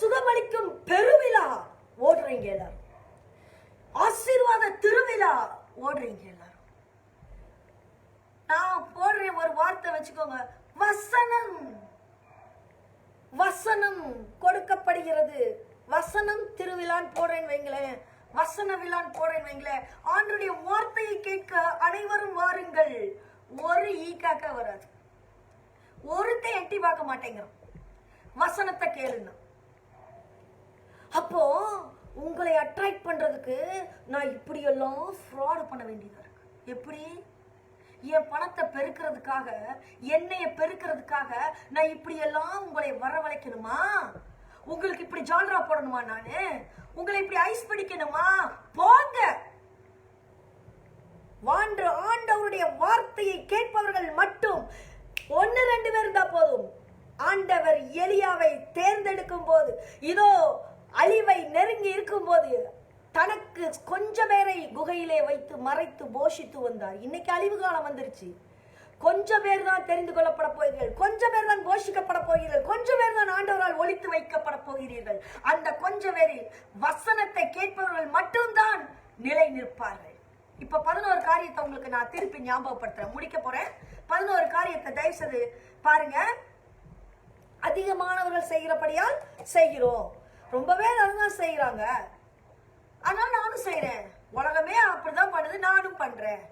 சுகமளிக்கும் பெருவிழா ஓடுறீங்க எல்லாரும், ஆசீர்வாத திருவிழா ஓடுறீங்க எல்லாரும். நான் போடுறேன் ஒரு வார்த்தை வச்சுக்கோங்க, வசனம். வசனம் கொடுக்கப்படுகிறது. வசனம் திருவிழான்னு போடுறேன்னு வைங்களேன், வசன விழான்னு போடுறேன்னு வைங்களேன், ஆண்டவருடைய வார்த்தையை கேட்க அனைவரும் வாருங்கள். ஒரு ஈக்காக்க வராது, ஒருத்தை எட்டி பார்க்க மாட்டேங்கிறோம். வசனத்தை கேளுங்க. அப்போ உங்களை அட்ராக்ட் பண்றதுக்கு நான் இப்படி எல்லாம் ஃப்ராட் பண்ண வேண்டியதா இருக்கு. எப்படி? என் பணத்தை பெருக்கிறதுக்காக, எண்ணெயை பெருக்கிறதுக்காக நான் இப்படி எல்லாம் உங்களை வரவழைக்கணுமா? உங்களுக்கு இப்படி ஜால்ரா போடணுமா? நானு உங்களை இப்படி ஐஸ் பிடிக்கணுமா? போங்க. ஆண்டவருடைய வார்த்தையை கேட்பவர்கள் மட்டும் 1-2 பேர் இருந்தா போதும். ஆண்டவர் எலியாவை தேர்ந்தெடுக்கும் போது, இதோ அழிவை நெருங்கி இருக்கும் போது தனக்கு கொஞ்ச பேரை குகையிலே வைத்து மறைத்து போஷித்து வந்தார். இன்னைக்கு அழிவு காலம் வந்துருச்சு. கொஞ்சம் பேர் தான் தெரிந்து கொள்ளப்பட போகிறீர்கள், கொஞ்சம் பேர் தான் போஷிக்கப்பட போகிறீர்கள், கொஞ்சம் பேர் தான் ஆண்டவரால் ஒழித்து வைக்கப்பட போகிறீர்கள். அந்த கொஞ்சம் பேரில் வசனத்தை கேட்பவர்கள் மட்டும்தான் நிலை நிற்பார்கள். இப்ப 11 காரியத்தை உங்களுக்கு நான் திருப்பி ஞாபகப்படுத்துறேன், முடிக்க போறேன். 11 காரியத்தை தயவு செய்து பாருங்க. அதிகமானவர்கள் செய்கிறபடியால் செய்கிறோம். ரொம்ப பேர் அதுதான் செய்யறாங்க, ஆனா நானும் செய்யறேன். உலகமே அப்படிதான் பண்ணுது, நானும் பண்றேன்.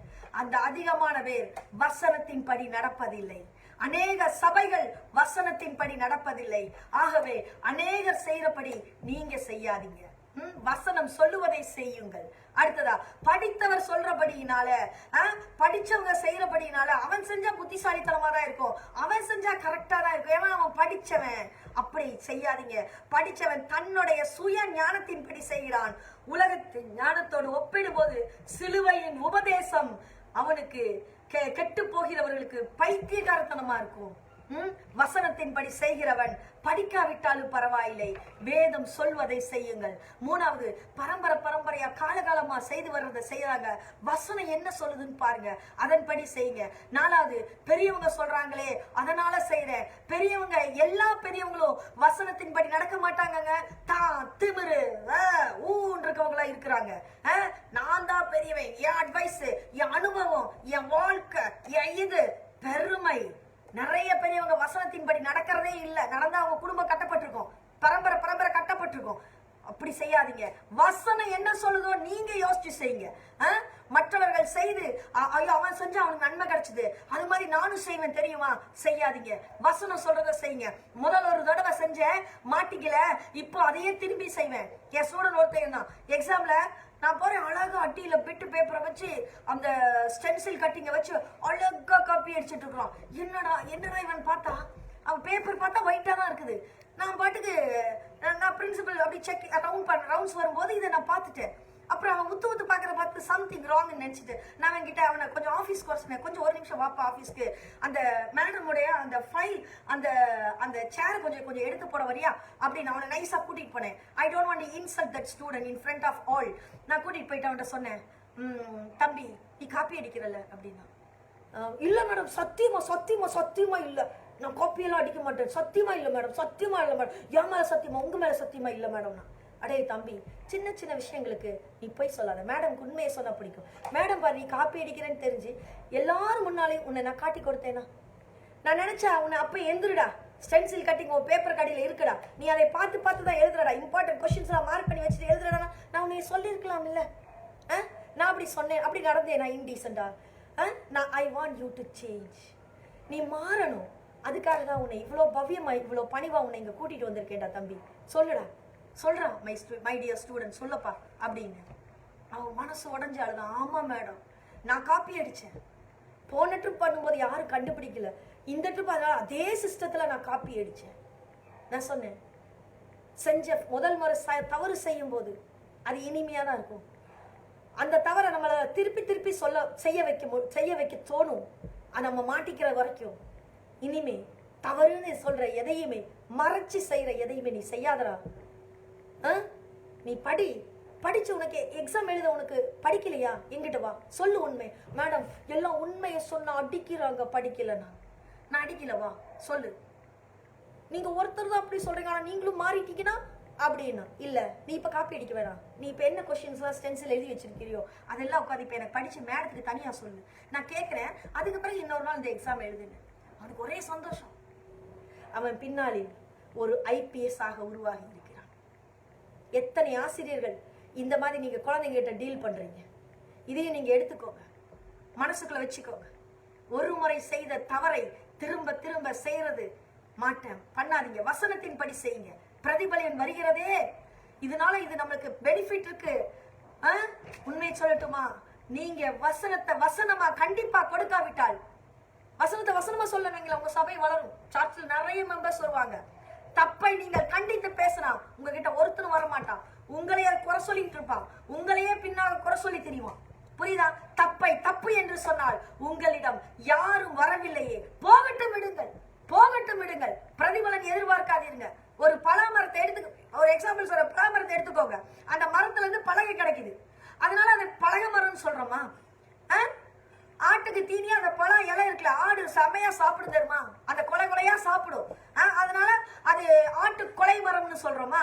அந்த அதிகமான பேர் வசனத்தின் படி நடப்பதில்லை. அநேக சபைகள் வசனத்தின் படி நடப்பதில்லை. ஆகவே அநேகர் செய்யறபடி நீங்க செய்யாதீங்க. வசனம் சொல்லுவதை செய்யுங்கள். அடுத்ததா, படித்தவர் சொல்றபடியினால, படிச்சவங்க செய்யறபடினால அவன் செஞ்சா புத்திசாலித்தனமா தான் இருக்கும், அவன் செஞ்சா கரெக்டா தான் இருக்கும், ஏன்னா அவன் படிச்சவன். அப்படி செய்யாதீங்க. படிச்சவன் தன்னுடைய சுய ஞானத்தின்படி செய்கிறான். உலகத்தின் ஞானத்தோடு ஒப்பிடும் போது சிலுவையின் உபதேசம் அவனுக்கு கெட்டு போகிறவர்களுக்கு பைத்தியகாரத்தனமா இருக்கும். வசனத்தின்படி செய்கிறவன் படிக்காவிட்டாலும் பரவாயில்லை, வேதம் சொல்வதை செய்யுங்கள். 3வது, பரம்பரையா காலகாலமா செய்து வர்றதை செய்யறாங்க, வசனம் என்ன சொல்லுதுன்னு பாருங்க, அதன்படி செய்யுங்க. 4வது, பெரியவங்க சொல்றாங்களே அதனால செய்யற. பெரியவங்க, எல்லா பெரியவங்களும் வசனத்தின்படி நடக்க மாட்டாங்க. திமிரு இருக்கவங்களா இருக்கிறாங்க. நான் தான் பெரியவன், என் அட்வைஸ், என் அனுபவம், என் வாழ்க்கை, என் இது பெருமை. நிறைய பெரியவங்க வசனத்தின்படி நடக்கிறதே இல்லை. நடந்தா அவங்க குடும்பம் கட்டப்பட்டிருக்கும், பரம்பரை கட்டப்பட்டிருக்கும். அப்படி செய்யாதீங்க. வசனம் என்ன சொல்லுதோ நீங்க யோசிச்சு செய்யுங்க. மற்றவர்கள் செய்து ஐயோ அவன் செஞ்சா அவனுக்கு நன்மை கிடைச்சது, அது மாதிரி நானும் செய்வேன் தெரியுமா, செய்யாதீங்க. வசனம் சொல்றத செய்யுங்க. முதல் ஒரு தடவை செஞ்சேன், மாட்டிக்கல, இப்போ அதையே திரும்பி செய்வேன். என் ஸ்டூடெண்ட் ஒருத்தர் தான் எக்ஸாம்ல நான் போறேன், அழகா அட்டியில பிட்டு பேப்பரை வச்சு அந்த ஸ்டென்சில் கட்டிங்க வச்சு அழகா காப்பி அடிச்சுட்டு இருக்கிறோம். என்னடா இவன் பார்த்தா, அவன் பேப்பர் பார்த்தா ஒயிட்டா தான் இருக்குது. நான் பாட்டுக்கு நான் பிரின்சிபல் அப்படி செக் ரவுண்ட்ஸ் வரும்போது இதை நான் பார்த்துட்டேன். அப்புறம் அவன் உத்து பாக்குற பார்த்து சம்திங் ராங் நினைச்சிட்டு நான் அவன்கிட்ட அவனை கொஞ்சம் ஆஃபீஸ்க்கு வர சொன்னேன். கொஞ்சம் ஒரு நிமிஷம் வாப்பா ஆஃபீஸ்க்கு, அந்த மேடமுடைய அந்த ஃபைல் அந்த சேர் கொஞ்சம் எடுத்து போட வரியா அப்படின்னு அவனை நைஸா கூட்டிட்டு போனேன். I don't want to insult that student in front of all. நான் கூட்டிட்டு போயிட்டு அவன்கிட்ட சொன்னேன், தம்பி நீ காப்பி அடிக்கிறல்ல அப்படின்னா. இல்ல மேடம், சத்தியமா இல்ல, நான் காப்பியெல்லாம் அடிக்க மாட்டேன், சத்தியமா இல்ல மேடம், சத்தியமா இல்ல மேடம், என் மேல சத்தியமா, உங்க மேல சத்தியமா இல்ல மேடம். அடே தம்பி, சின்ன விஷயங்களுக்கு நீ போய் சொல்லாத. மேடம்க்கு உண்மையை சொன்னா பிடிக்கும். மேடம் பாரு, நீ காப்பி அடிக்கிறேன்னு தெரிஞ்சு எல்லாரும் முன்னாலே உன்னை நான் காட்டி கொடுத்தேனா? நான் நினைச்சா உன்னை அப்ப எந்திருடா, ஸ்டென்சில் கட்டிங் உன் பேப்பர் கடையில இருக்குடா, நீ அதை பார்த்து தான் எழுதுறடா, இம்பார்ட்டன்ட் கொஸ்டின்ஸ் மார்க் பண்ணி வச்சுட்டு எழுதுறடா, நான் உன்னை சொல்லியிருக்கலாம் இல்ல? நான் அப்படி சொன்னேன், அப்படி நடந்தேன் நான் இன்டீசென்டா? நான் I want you to change. நீ மாறணும். அதுக்காக தான் உன்னை இவ்வளோ பவ்யமா இவ்வளோ பணிவா உன்னை இங்க கூட்டிட்டு வந்திருக்கேன்டா தம்பி, சொல்லுடா. சொல்றான், மை டியர் ஸ்டூடெண்ட் சொல்லப்பா அப்படின்னு. அவன் மனசு உடஞ்சு அழுதான். ஆமா மேடம், நான் காப்பி அடிச்சேன், போன ட்ரிப் பண்ணும்போது யாரும் கண்டுபிடிக்கல, இந்த ட்ரிப் அதே சிஸ்டத்துல நான் காப்பி அடிச்சேன். நான் சொன்னேன், செஞ்ச முதல் முறை தவறு செய்யும் போது அது இனிமையா தான் இருக்கும். அந்த தவறை நம்மள திருப்பி செய்ய வைக்க தோணும். அது நம்ம மாட்டிக்கிற வரைக்கும். இனிமே தவறுன்னு சொல்ற எதையுமே, மறைச்சு செய்யற எதையுமே நீ செய்யாதடா. நீ படிச்சு உனக்கு எக்ஸாம் எழுத உனக்கு படிக்கலையா, எங்கிட்ட வா, சொல்லு உண்மை. மேடம் எல்லாம் உண்மையை சொன்னா அடிக்கிறாங்க, படிக்கலன்னா. நான் அடிக்கலவா சொல்லு. நீங்க ஒருத்தர் தான் அப்படி சொல்றீங்க, ஆனா நீங்களும் மாறிட்டீங்கன்னா அப்படின்னா இல்ல, நீ இப்ப காப்பி அடிக்க வேணாம், நீ இப்ப என்ன கொஸ்டின்ஸ் ஸ்டென்சில் எழுதி வச்சிருக்கிறியோ அதெல்லாம் உட்காந்து இப்ப எனக்கு படிச்சு மேடத்துக்கு தனியா சொல்லு, நான் கேட்கிறேன். அதுக்கு பிறகு இன்னொரு நாள் இந்த எக்ஸாம் எழுதுன்னு. அவனுக்கு ஒரே சந்தோஷம். அவன் பின்னாலே ஒரு IPS ஆக உருவாகி இருக்கிறான். எத்தனை ஆசிரியர்கள் இந்த மாதிரி நீங்க குழந்தைங்க கிட்ட டீல் பண்றீங்க, இதையும் நீங்க எடுத்துக்கோங்க, மனசுக்குள்ள வச்சுக்கோங்க. ஒரு முறை செய்த தவறை திரும்ப செய்யறது மாட்டேன் பண்ணாதீங்க. வசனத்தின் படி செய்யுங்க, பிரதிபலன் வருகிறதே. இதனால இது நம்மளுக்கு பெனிஃபிட் இருக்கு. உண்மையை சொல்லட்டுமா, நீங்க வசனத்தை வசனமா கண்டிப்பா கொடுக்காவிட்டால், வசனத்தை வசனமா சொல்லுவீங்களா, உங்க சபை வளரும். சர்ச்சில் நிறைய மெம்பர்ஸ் வருவாங்க. தப்பை நீங்கள் கண்டித்து பேசினா உங்ககிட்ட ஒருத்தரும் வரமாட்டான், உங்களையே குறை சொல்லிட்டு இருப்பான், உங்களையே பின்னாக குறை சொல்லி தெரியுவான். புரியுதா? தப்பு என்று சொன்னால் உங்களிடம் யாரும் வரவில்லையே, போகட்டும் விடுங்கள், பிரதிபலன் எதிர்பார்க்காதீர்கள். ஒரு பலா மரத்தை ஒரு எக்ஸாம்பிள் சொல்ற, பலா மரத்தை எடுத்துக்கோங்க. அந்த மரத்துல இருந்து பலகை கிடைக்குது, அதனால அது பலகை மரம்னு சொல்றோமா? ஆட்டுக்கு தீனியா அந்த பழம் இலை இருக்குல்ல, ஆடு செமையா சாப்பிடும் தெரியுமா, அந்த கொலை கொலையா சாப்பிடும், அதனால அது ஆட்டு கொலை மரம்னு சொல்றோமா?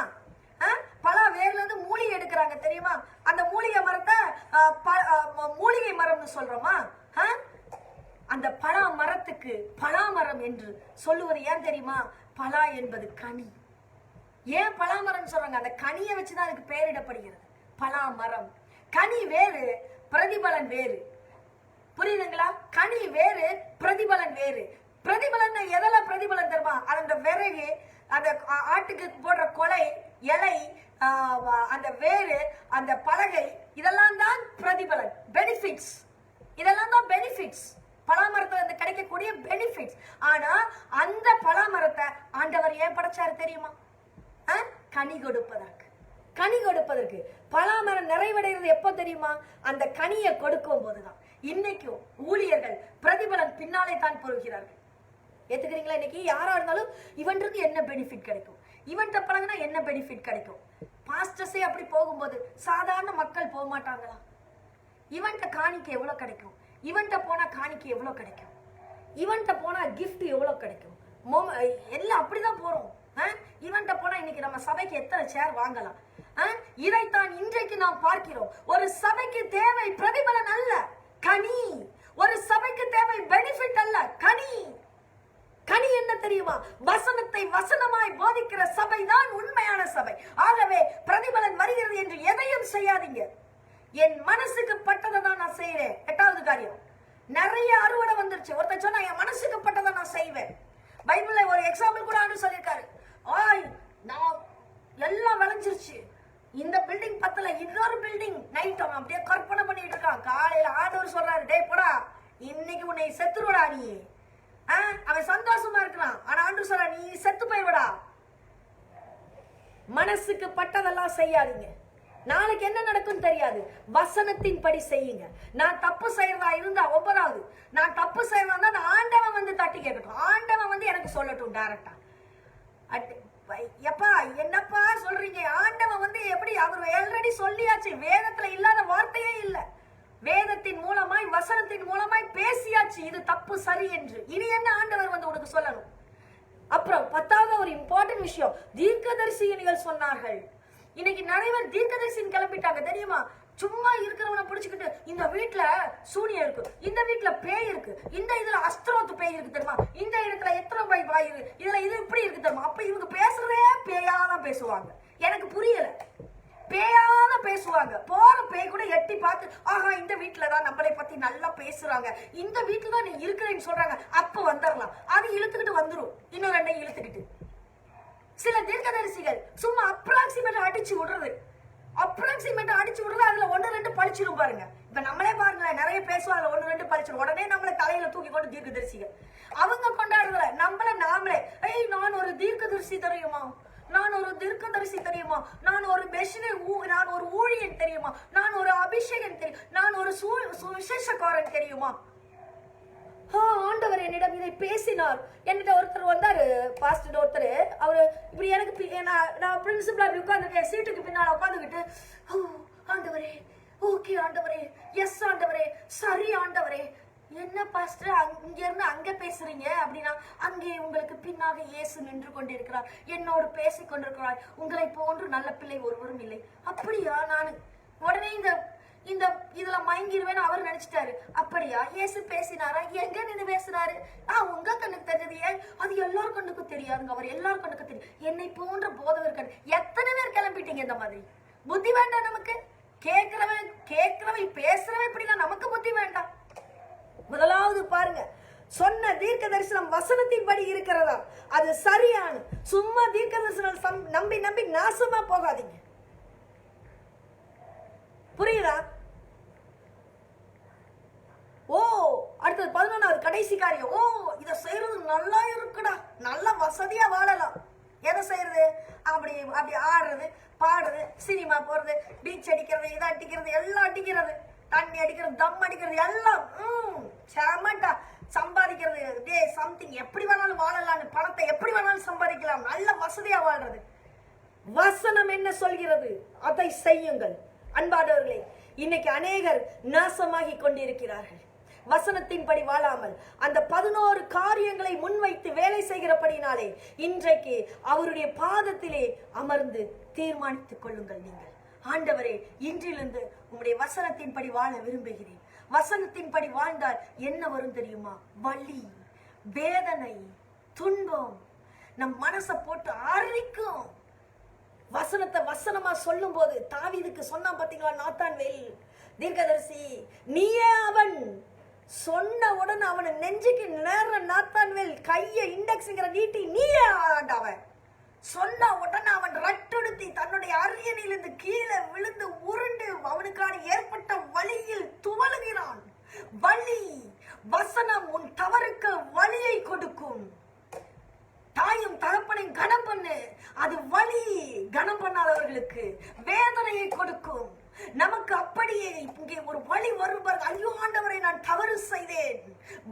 பல வேர்ல இருந்து மூலிகை எடுக்கிறாங்க தெரியுமா, அந்த மூலிகை மரத்தை மூலிகை மரம்னு சொல்றோமா? அந்த பலா மரத்துக்கு பலாமரம் என்று சொல்லுவது ஏன் தெரியுமா? பலா என்பது கனி. ஏன் பலாமரம் சொல்றாங்க? அந்த கனியை வச்சுதான் அதுக்கு பெயரிடப்படுகிறது பலாமரம். கனி வேறு, பிரதிபலன் வேறு. புரியுதுங்களா? கனி வேறு, பிரதிபலன் வேறு. பிரதிபலன் எதெல்லாம் பிரதிபலன் தெரியுமா? அந்த விறகு, அந்த ஆட்டுக்கு போடுற கொலை இலை, அந்த வேறு, அந்த பலகை, இதெல்லாம் தான் பிரதிபலன், பெனிஃபிட்ஸ். இதெல்லாம் தான் பெனிஃபிட்ஸ், பலாமரத்துல இருந்து கிடைக்கக்கூடிய பெனிஃபிட்ஸ். ஆனா அந்த பலாமரத்தை ஆண்டவர் ஏன் படைச்சாரு தெரியுமா? கனி கொடுப்பதற்கு. கனி கொடுப்பதற்கு. பலாமரம் நிறைவடைகிறது எப்போ தெரியுமா? அந்த கனியை கொடுக்கும் போதுதான். இன்னைக்கும் ஊழியர்கள் பிரதிபலன் பின்னாலே தான் பொறுகிறார்கள். ஏத்துக்கிறீங்களா? இன்னைக்கு யாரா இருந்தாலும் இவன்றது என்ன பெனிஃபிட் கிடைக்கும், இவன்ட்ட பழங்கினா என்ன பெனிஃபிட் கிடைக்கும். பாஸ்டர்ஸே அப்படி போகும்போது சாதாரண மக்கள் போக மாட்டாங்களா? இவன்ட்ட காணிக்கை எவ்வளவு கிடைக்கும், இவன்ட்ட போனா காணிக்கை எவ்வளவு கிடைக்கும், இவன்ட்ட போனா கிஃப்ட் எவ்வளவு கிடைக்கும், எல்லாம் அப்படிதான் போறோம். இவன்ட்ட போனா இன்னைக்கு நம்ம சபைக்கு எத்தனை சேர் வாங்கலாம். இதைத்தான் இன்றைக்கு நாம் பார்க்கிறோம். ஒரு சபைக்கு தேவை பிரதிபலன் அல்ல, கனி. ஒரு சபைக்கு தேவை பெனிஃபிட் அல்ல, கனி. கனி என்ன தெரியுமா? வசனத்தை வசனமாய் போதிக்கிற சபை தான் உண்மையான சபை. ஆகவே பிரதிபலன் வருகிறது என்று எதையும் செய்யாதீங்க. என் மனசுக்கு பட்டதை தான் நான் செய்யறேன். 8வது காரியம், நிறைய அறுவடை வந்துருச்சு. ஒருத்தர் சொன்னா என் மனசுக்கு பட்டதை நான் செய்வேன். பைபிள்ல ஒரு எக்ஸாம்பிள் கூட ஆண்டு சொல்லியிருக்காரு. நான் எல்லாம் விளைஞ்சிருச்சு, இந்த பில்டிங் பத்தல, இன்னொரு பில்டிங். நைட் அவன் அப்படியே கற்பனை பண்ணிட்டு இருக்கான். காலையில ஆண்டவர் சொல்றாரு, டேய் போடா, இன்னைக்கு உன்னை செத்துருவடா நீ. அவன் சந்தோஷமா இருக்கிறான். ஆனா ஆண்டவர் சொல்ற, நீ செத்து போய்விடா. மனசுக்கு பட்டதெல்லாம் செய்யாதீங்க. நாளைக்கு என்ன நடக்கும் தெரியாது. வசனத்தின் படி செய்யுங்க. நான் தப்பு செய்யறதா இருந்தா 9வது, நான் தப்பு செய்யறதா இருந்தா ஆண்டவன் வந்து தட்டி கேட்கட்டும். ஆண்டவன் வந்து எனக்கு சொல்லட்டும் டைரக்டா. எப்பா என்னப்பா சொல்றீங்க? ஆண்டவன் வந்து எப்படி? அவர் ஆல்ரெடி சொல்லியாச்சு. வேதத்துல இல்லாத வார்த்தையே இல்ல. வேதத்தின் மூலமாய் வசனத்தின் மூலமாய் பேசியாச்சு இது தப்பு சரி என்று. இனி என்ன ஆண்டவர் வந்து உனக்கு சொல்லணும்? அப்புறம் 10வது ஒரு இம்பார்ட்டன்ட் விஷயம், தீர்க்கதரிசிகள் சொன்னார்கள். இன்னைக்கு நிறைய பேர் தீர்க்கதரிசின்னு கிளம்பிட்டாங்க தெரியுமா? சும்மா இருக்கிறவனை பிடிச்சுக்கிட்டு, இந்த வீட்டுல சூனியம் இருக்கு, இந்த வீட்டுல பேய் இருக்கு, இந்த இதுல அஸ்திரோத்து பேய் இருக்கு தெரியுமா, இந்த இடத்துல எத்தனை பாய் இருக்கு, இதுல இது இப்படி இருக்கு தெரியுமா. அப்ப இவங்க பேசுறதே பேயாதான் பேசுவாங்க. எனக்கு புரியல. பேயாதான் பேசுவாங்க. போற பேய் கூட எட்டி பார்த்து, ஆஹா இந்த வீட்டுலதான் நம்மளை பத்தி நல்லா பேசுறாங்க, இந்த வீட்டுலதான் நீ இருக்கிறேன்னு சொல்றாங்க, அப்ப வந்துடலாம். அது இழுத்துக்கிட்டு வந்துரும், இன்னும் 2 இழுத்துக்கிட்டு. சில தீர்க்கதரிசிகள் சும்மா அப்ராக்சிமேட் அடிச்சு விடுறது, அதுல 1-2 பழிச்சிடும் பாருங்க. இப்ப நம்மளே பாருங்க, நிறைய பேசுவோம், அதுல 1-2 பழிச்சிடும். உடனே நம்மளை தலையில தூக்கி கொண்டு தீர்க்கதரிசிகள் அவங்க கொண்டாடுறதுல நம்மள நாமளே, நான் ஒரு தீர்க்கதரிசி தெரியுமா, நான் ஒரு தீர்க்கதரிசி தெரியுமா, நான் ஒரு நான் ஒரு ஊழியன் தெரியுமா, நான் ஒரு அபிஷேகன் தெரியும், நான் ஒரு விசேஷக்காரன் தெரியுமா. ஆண்டவர் என்னிடம் இதை பேசினார். என்கிட்ட ஒருத்தர் வந்தாரு, பாஸ்டர் ஒருத்தர். அவரு இப்படி எனக்கு, நான் பிரின்சிபலா உட்காந்துருக்கேன், சீட்டுக்கு பின்னால உட்காந்துக்கிட்டு, ஆண்டவரே, ஓகே ஆண்டவரே, எஸ் ஆண்டவரே, சரி ஆண்டவரே. என்ன பாஸ்டர் இங்க இருந்து அங்க பேசுறீங்க அப்படின்னா, அங்கே உங்களுக்கு பின்னாக இயேசு நின்று கொண்டிருக்கிறார், என்னோடு பேசிக் கொண்டிருக்கிறார், உங்களை போன்று நல்ல பிள்ளை ஒருவரும் இல்லை. அப்படியா? நான் உடனே இந்த இதுல மயங்கிடுவேன்னு அவர் நினைச்சிட்டாரு. அப்படியா? இயேசு பேசினாரா? எங்க நின்று பேசுறாரு? உங்க கண்ணுக்கு தெரிஞ்சது, ஏன் அது எல்லாரும் கண்ணுக்கும் தெரியாதுங்க, அவர் எல்லாரும் கண்ணுக்கு தெரியும். என்னை போன்ற போதவர் கண் எத்தனை பேர் கிளம்பிட்டீங்க? இந்த மாதிரி புத்தி வேண்டாம் நமக்கு. கேட்கிறவன் பேசுறவன் இப்படின்னா நமக்கு புத்தி வேண்டாம். முதலாவது பாருங்க, சொன்ன தீர்க்க தரிசனம் வசனத்தின் படி இருக்கிறதா, அது சரியான. சும்மா தீர்க்க தரிசனம் நம்பி நம்பி நாசமா போகாதீங்க. புரியுதா? அடுத்தது 11வது கடைசி காரியம். இத செய்யறது நல்லா இருக்குடா, நல்ல வசதியா வாழலாம். எதை செய்யறது? அப்படி ஆடுறது, பாடுறது, சினிமா போறது, பீச் அடிக்கிறது, இதை அடிக்கிறது, எல்லாம் அடிக்கிறது, தண்ணி அடிக்கிறது, தம் அடிக்கிறது, எல்லாம் செமட்டா சம்பாதிக்கிறது சம்திங், எப்படி வேணாலும் வாழலாம்னு, பணத்தை எப்படி வேணாலும் சம்பாதிக்கலாம், நல்ல வசதியா வாழ்றது. வசனம் என்ன சொல்கிறது அதை செய்யுங்கள். அன்பானவர்களே, இன்னைக்கு அநேகர் நாசமாகி கொண்டிருக்கிறார்கள். வசனத்தின்படி வாழாமல் அந்த 11 காரியங்களை முன்வைத்து வேலை செய்கிறபடினாலே இன்றைக்கு அவருடைய பாதத்திலே அமர்ந்து தீர்மானித்துக் கொள்ளுங்கள். நீங்கள், ஆண்டவரே, இன்றிலிருந்து உங்களுடைய வசனத்தின்படி வாழ விரும்புகிறேன். வசனத்தின்படி வாழ்ந்தால் என்ன வரும் தெரியுமா? வலி, வேதனை, துன்பம் நம் மனசை போட்டு அரிக்கும். வசனத்தை வசனமா சொல்லும் போது தாவீதுக்கு சொன்னா பாத்தீங்களா, நாத்தான்வேல் தீர்க்கதரிசி, நீயே அவன் சொன்ன உடனே அவனை நெஞ்சுக்கு நேர நாத்தான்வேல் கைய இண்டெக்ஸ்ங்கிற நீட்டி, நீயே ஆண்டவன் சொன்ன உடனே அவன் ரட்டெடுத்தி தன்னுடைய அரியணையிலிருந்து கீழே விழுந்து உருண்டு அவனுக்கான ஏற்பட்ட வலியில் துவழுகிறான். வலி, வசனம் உன் தவறுக்கு வலியை கொடுக்கும். தாயும் தகப்பனையும் கனம் பண்ணு, அது வலி. கனம் பண்ணாதவர்களுக்கு வேதனையை கொடுக்கும். நமக்கு அப்படியே இங்கே ஒரு வலி வரும். ஐயோ ஆண்டவரை, நான் தவறு செய்தேன்.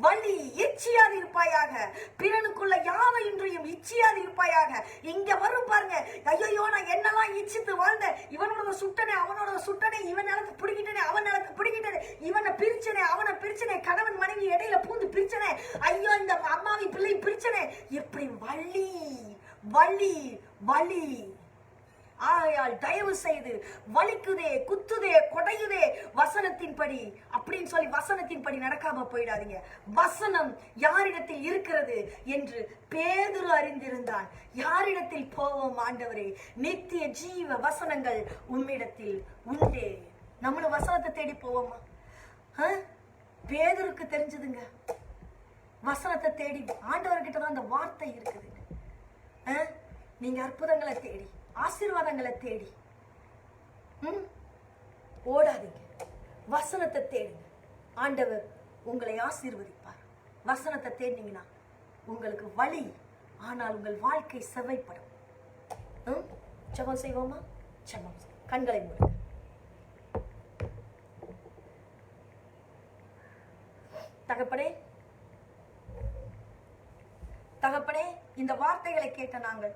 வலி, இச்சியாது இருப்பாயாக. பிறனுக்குள்ள யாவை இன்றையும் இச்சியாது இருப்பாயாக. இங்க வரும் பாருங்க, ஐயோ நான் என்னெல்லாம் இச்சித்து வாழ்ந்தேன், இவனோட சுட்டனே அவனோட சுட்டனே, இவன் நிலத்தை பிடிக்கிட்டனே அவன் நிலத்தை பிடிக்கிட்டனே, இவனை பிரிச்சனே அவனை பிரிச்சனே, கணவன் மனைவி இடையில பூந்து பிரிச்சனே, ஐயோ இந்த அம்மாவி பிள்ளை பிரிச்சனே. எப்படி வலி வலி வலி. ஆகையால் தயவு செய்து வலிக்குதே, குத்துதே, கொடையுதே, வசனத்தின்படி அப்படின்னு சொல்லி வசனத்தின்படி நடக்காம போயிடாதீங்க. வசனம் யாரிடத்தில் இருக்கிறது என்று பேதுரு அறிந்திருந்தான். யாரிடத்தில் போவோம் ஆண்டவரே? நித்திய ஜீவ வசனங்கள் உம்மிடத்தில் உண்டே. நம்மளும் வசனத்தை தேடி போவோமா? பேதுருக்கு தெரிஞ்சதுங்க, வசனத்தை தேடி ஆண்டவர்கிட்ட தான் அந்த வார்த்தை இருக்குது. நீங்க அற்புதங்களை தேடி, ஆசீர்வாதங்களை தேடி ஓடாதீங்க, வசனத்தை தேடுங்க. ஆண்டவர் உங்களை ஆசீர்வதிப்பார். வசனத்தை தேடினீங்கன்னா உங்களுக்கு வலி, ஆனால் உங்கள் வாழ்க்கை செவ்வைப்படும். ஜெபம் செய்வோமா? ஜெபம். கண்களை மூடுங்க. தகப்பனே, தகப்பனே, இந்த வார்த்தைகளை கேட்ட நாங்கள்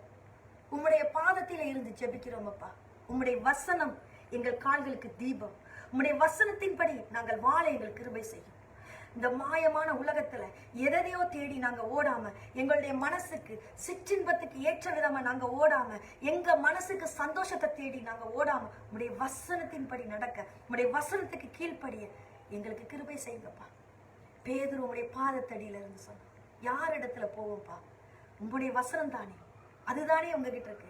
உம்முடைய பாதத்தில இருந்து ஜெபிக்கிறோம் அப்பா. உம்முடைய வசனம் எங்கள் கால்களுக்கு தீபம். உம்முடைய வசனத்தின்படி நாங்கள் வாழ எங்கள் கிருபை செய்யும். இந்த மாயமான உலகத்துல எதையோ தேடி நாங்க ஓடாம, எங்களுடைய மனசுக்கு சிற்றின்பத்துக்கு ஏற்ற விதமா நாங்க ஓடாம, எங்க மனசுக்கு சந்தோஷத்தை தேடி நாங்க ஓடாம, உம்முடைய வசனத்தின்படி நடக்க, உம்முடைய வசனத்துக்கு கீழ்ப்படிய எங்களுக்கு கிருபை செய்யுங்கப்பா. பேதுரு உம்முடைய பாதத்தடியில இருந்து சொன்ன, யார் இடத்துல போவோம்ப்பா? உம்முடைய வசனம் தானே, அதுதானே உங்ககிட்ட இருக்கு.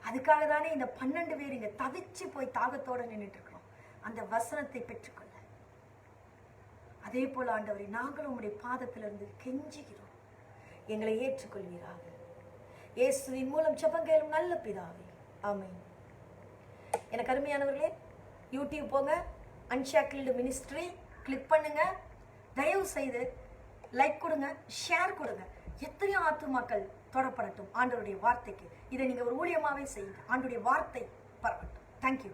அதுக்காக தானே இந்த 12 பேர் இங்க தவிச்சு போய் தாகத்தோட நின்றுட்டு இருக்கிறோம், அந்த வசனத்தை பெற்றுக்கொள்ள. அதே போல ஆண்டவரே, நாங்களும் உங்களுடைய பாதத்திலிருந்து கெஞ்சுகிறோம், எங்களை ஏற்றுக்கொள்வீராக. இயேசுவின் மூலம் ஜெபம் கேளும் நல்ல பிதாவே, ஆமென். எனக்கு அருமையானவர்களே, யூடியூப் போங்க, அன்ஷாக்கில்டு மினிஸ்ட்ரி கிளிக் பண்ணுங்க. தயவு செய்து லைக் கொடுங்க, ஷேர் கொடுங்க. எத்தனையோ ஆத்துமாக்கள் தொடப்படட்டும் ஆண்டவருடைய வார்த்தைக்கு. இதை நீங்க ஒரு ஊழியமாவே செய்யுங்க. ஆண்டவருடைய வார்த்தை பரவட்டும். தேங்க்யூ.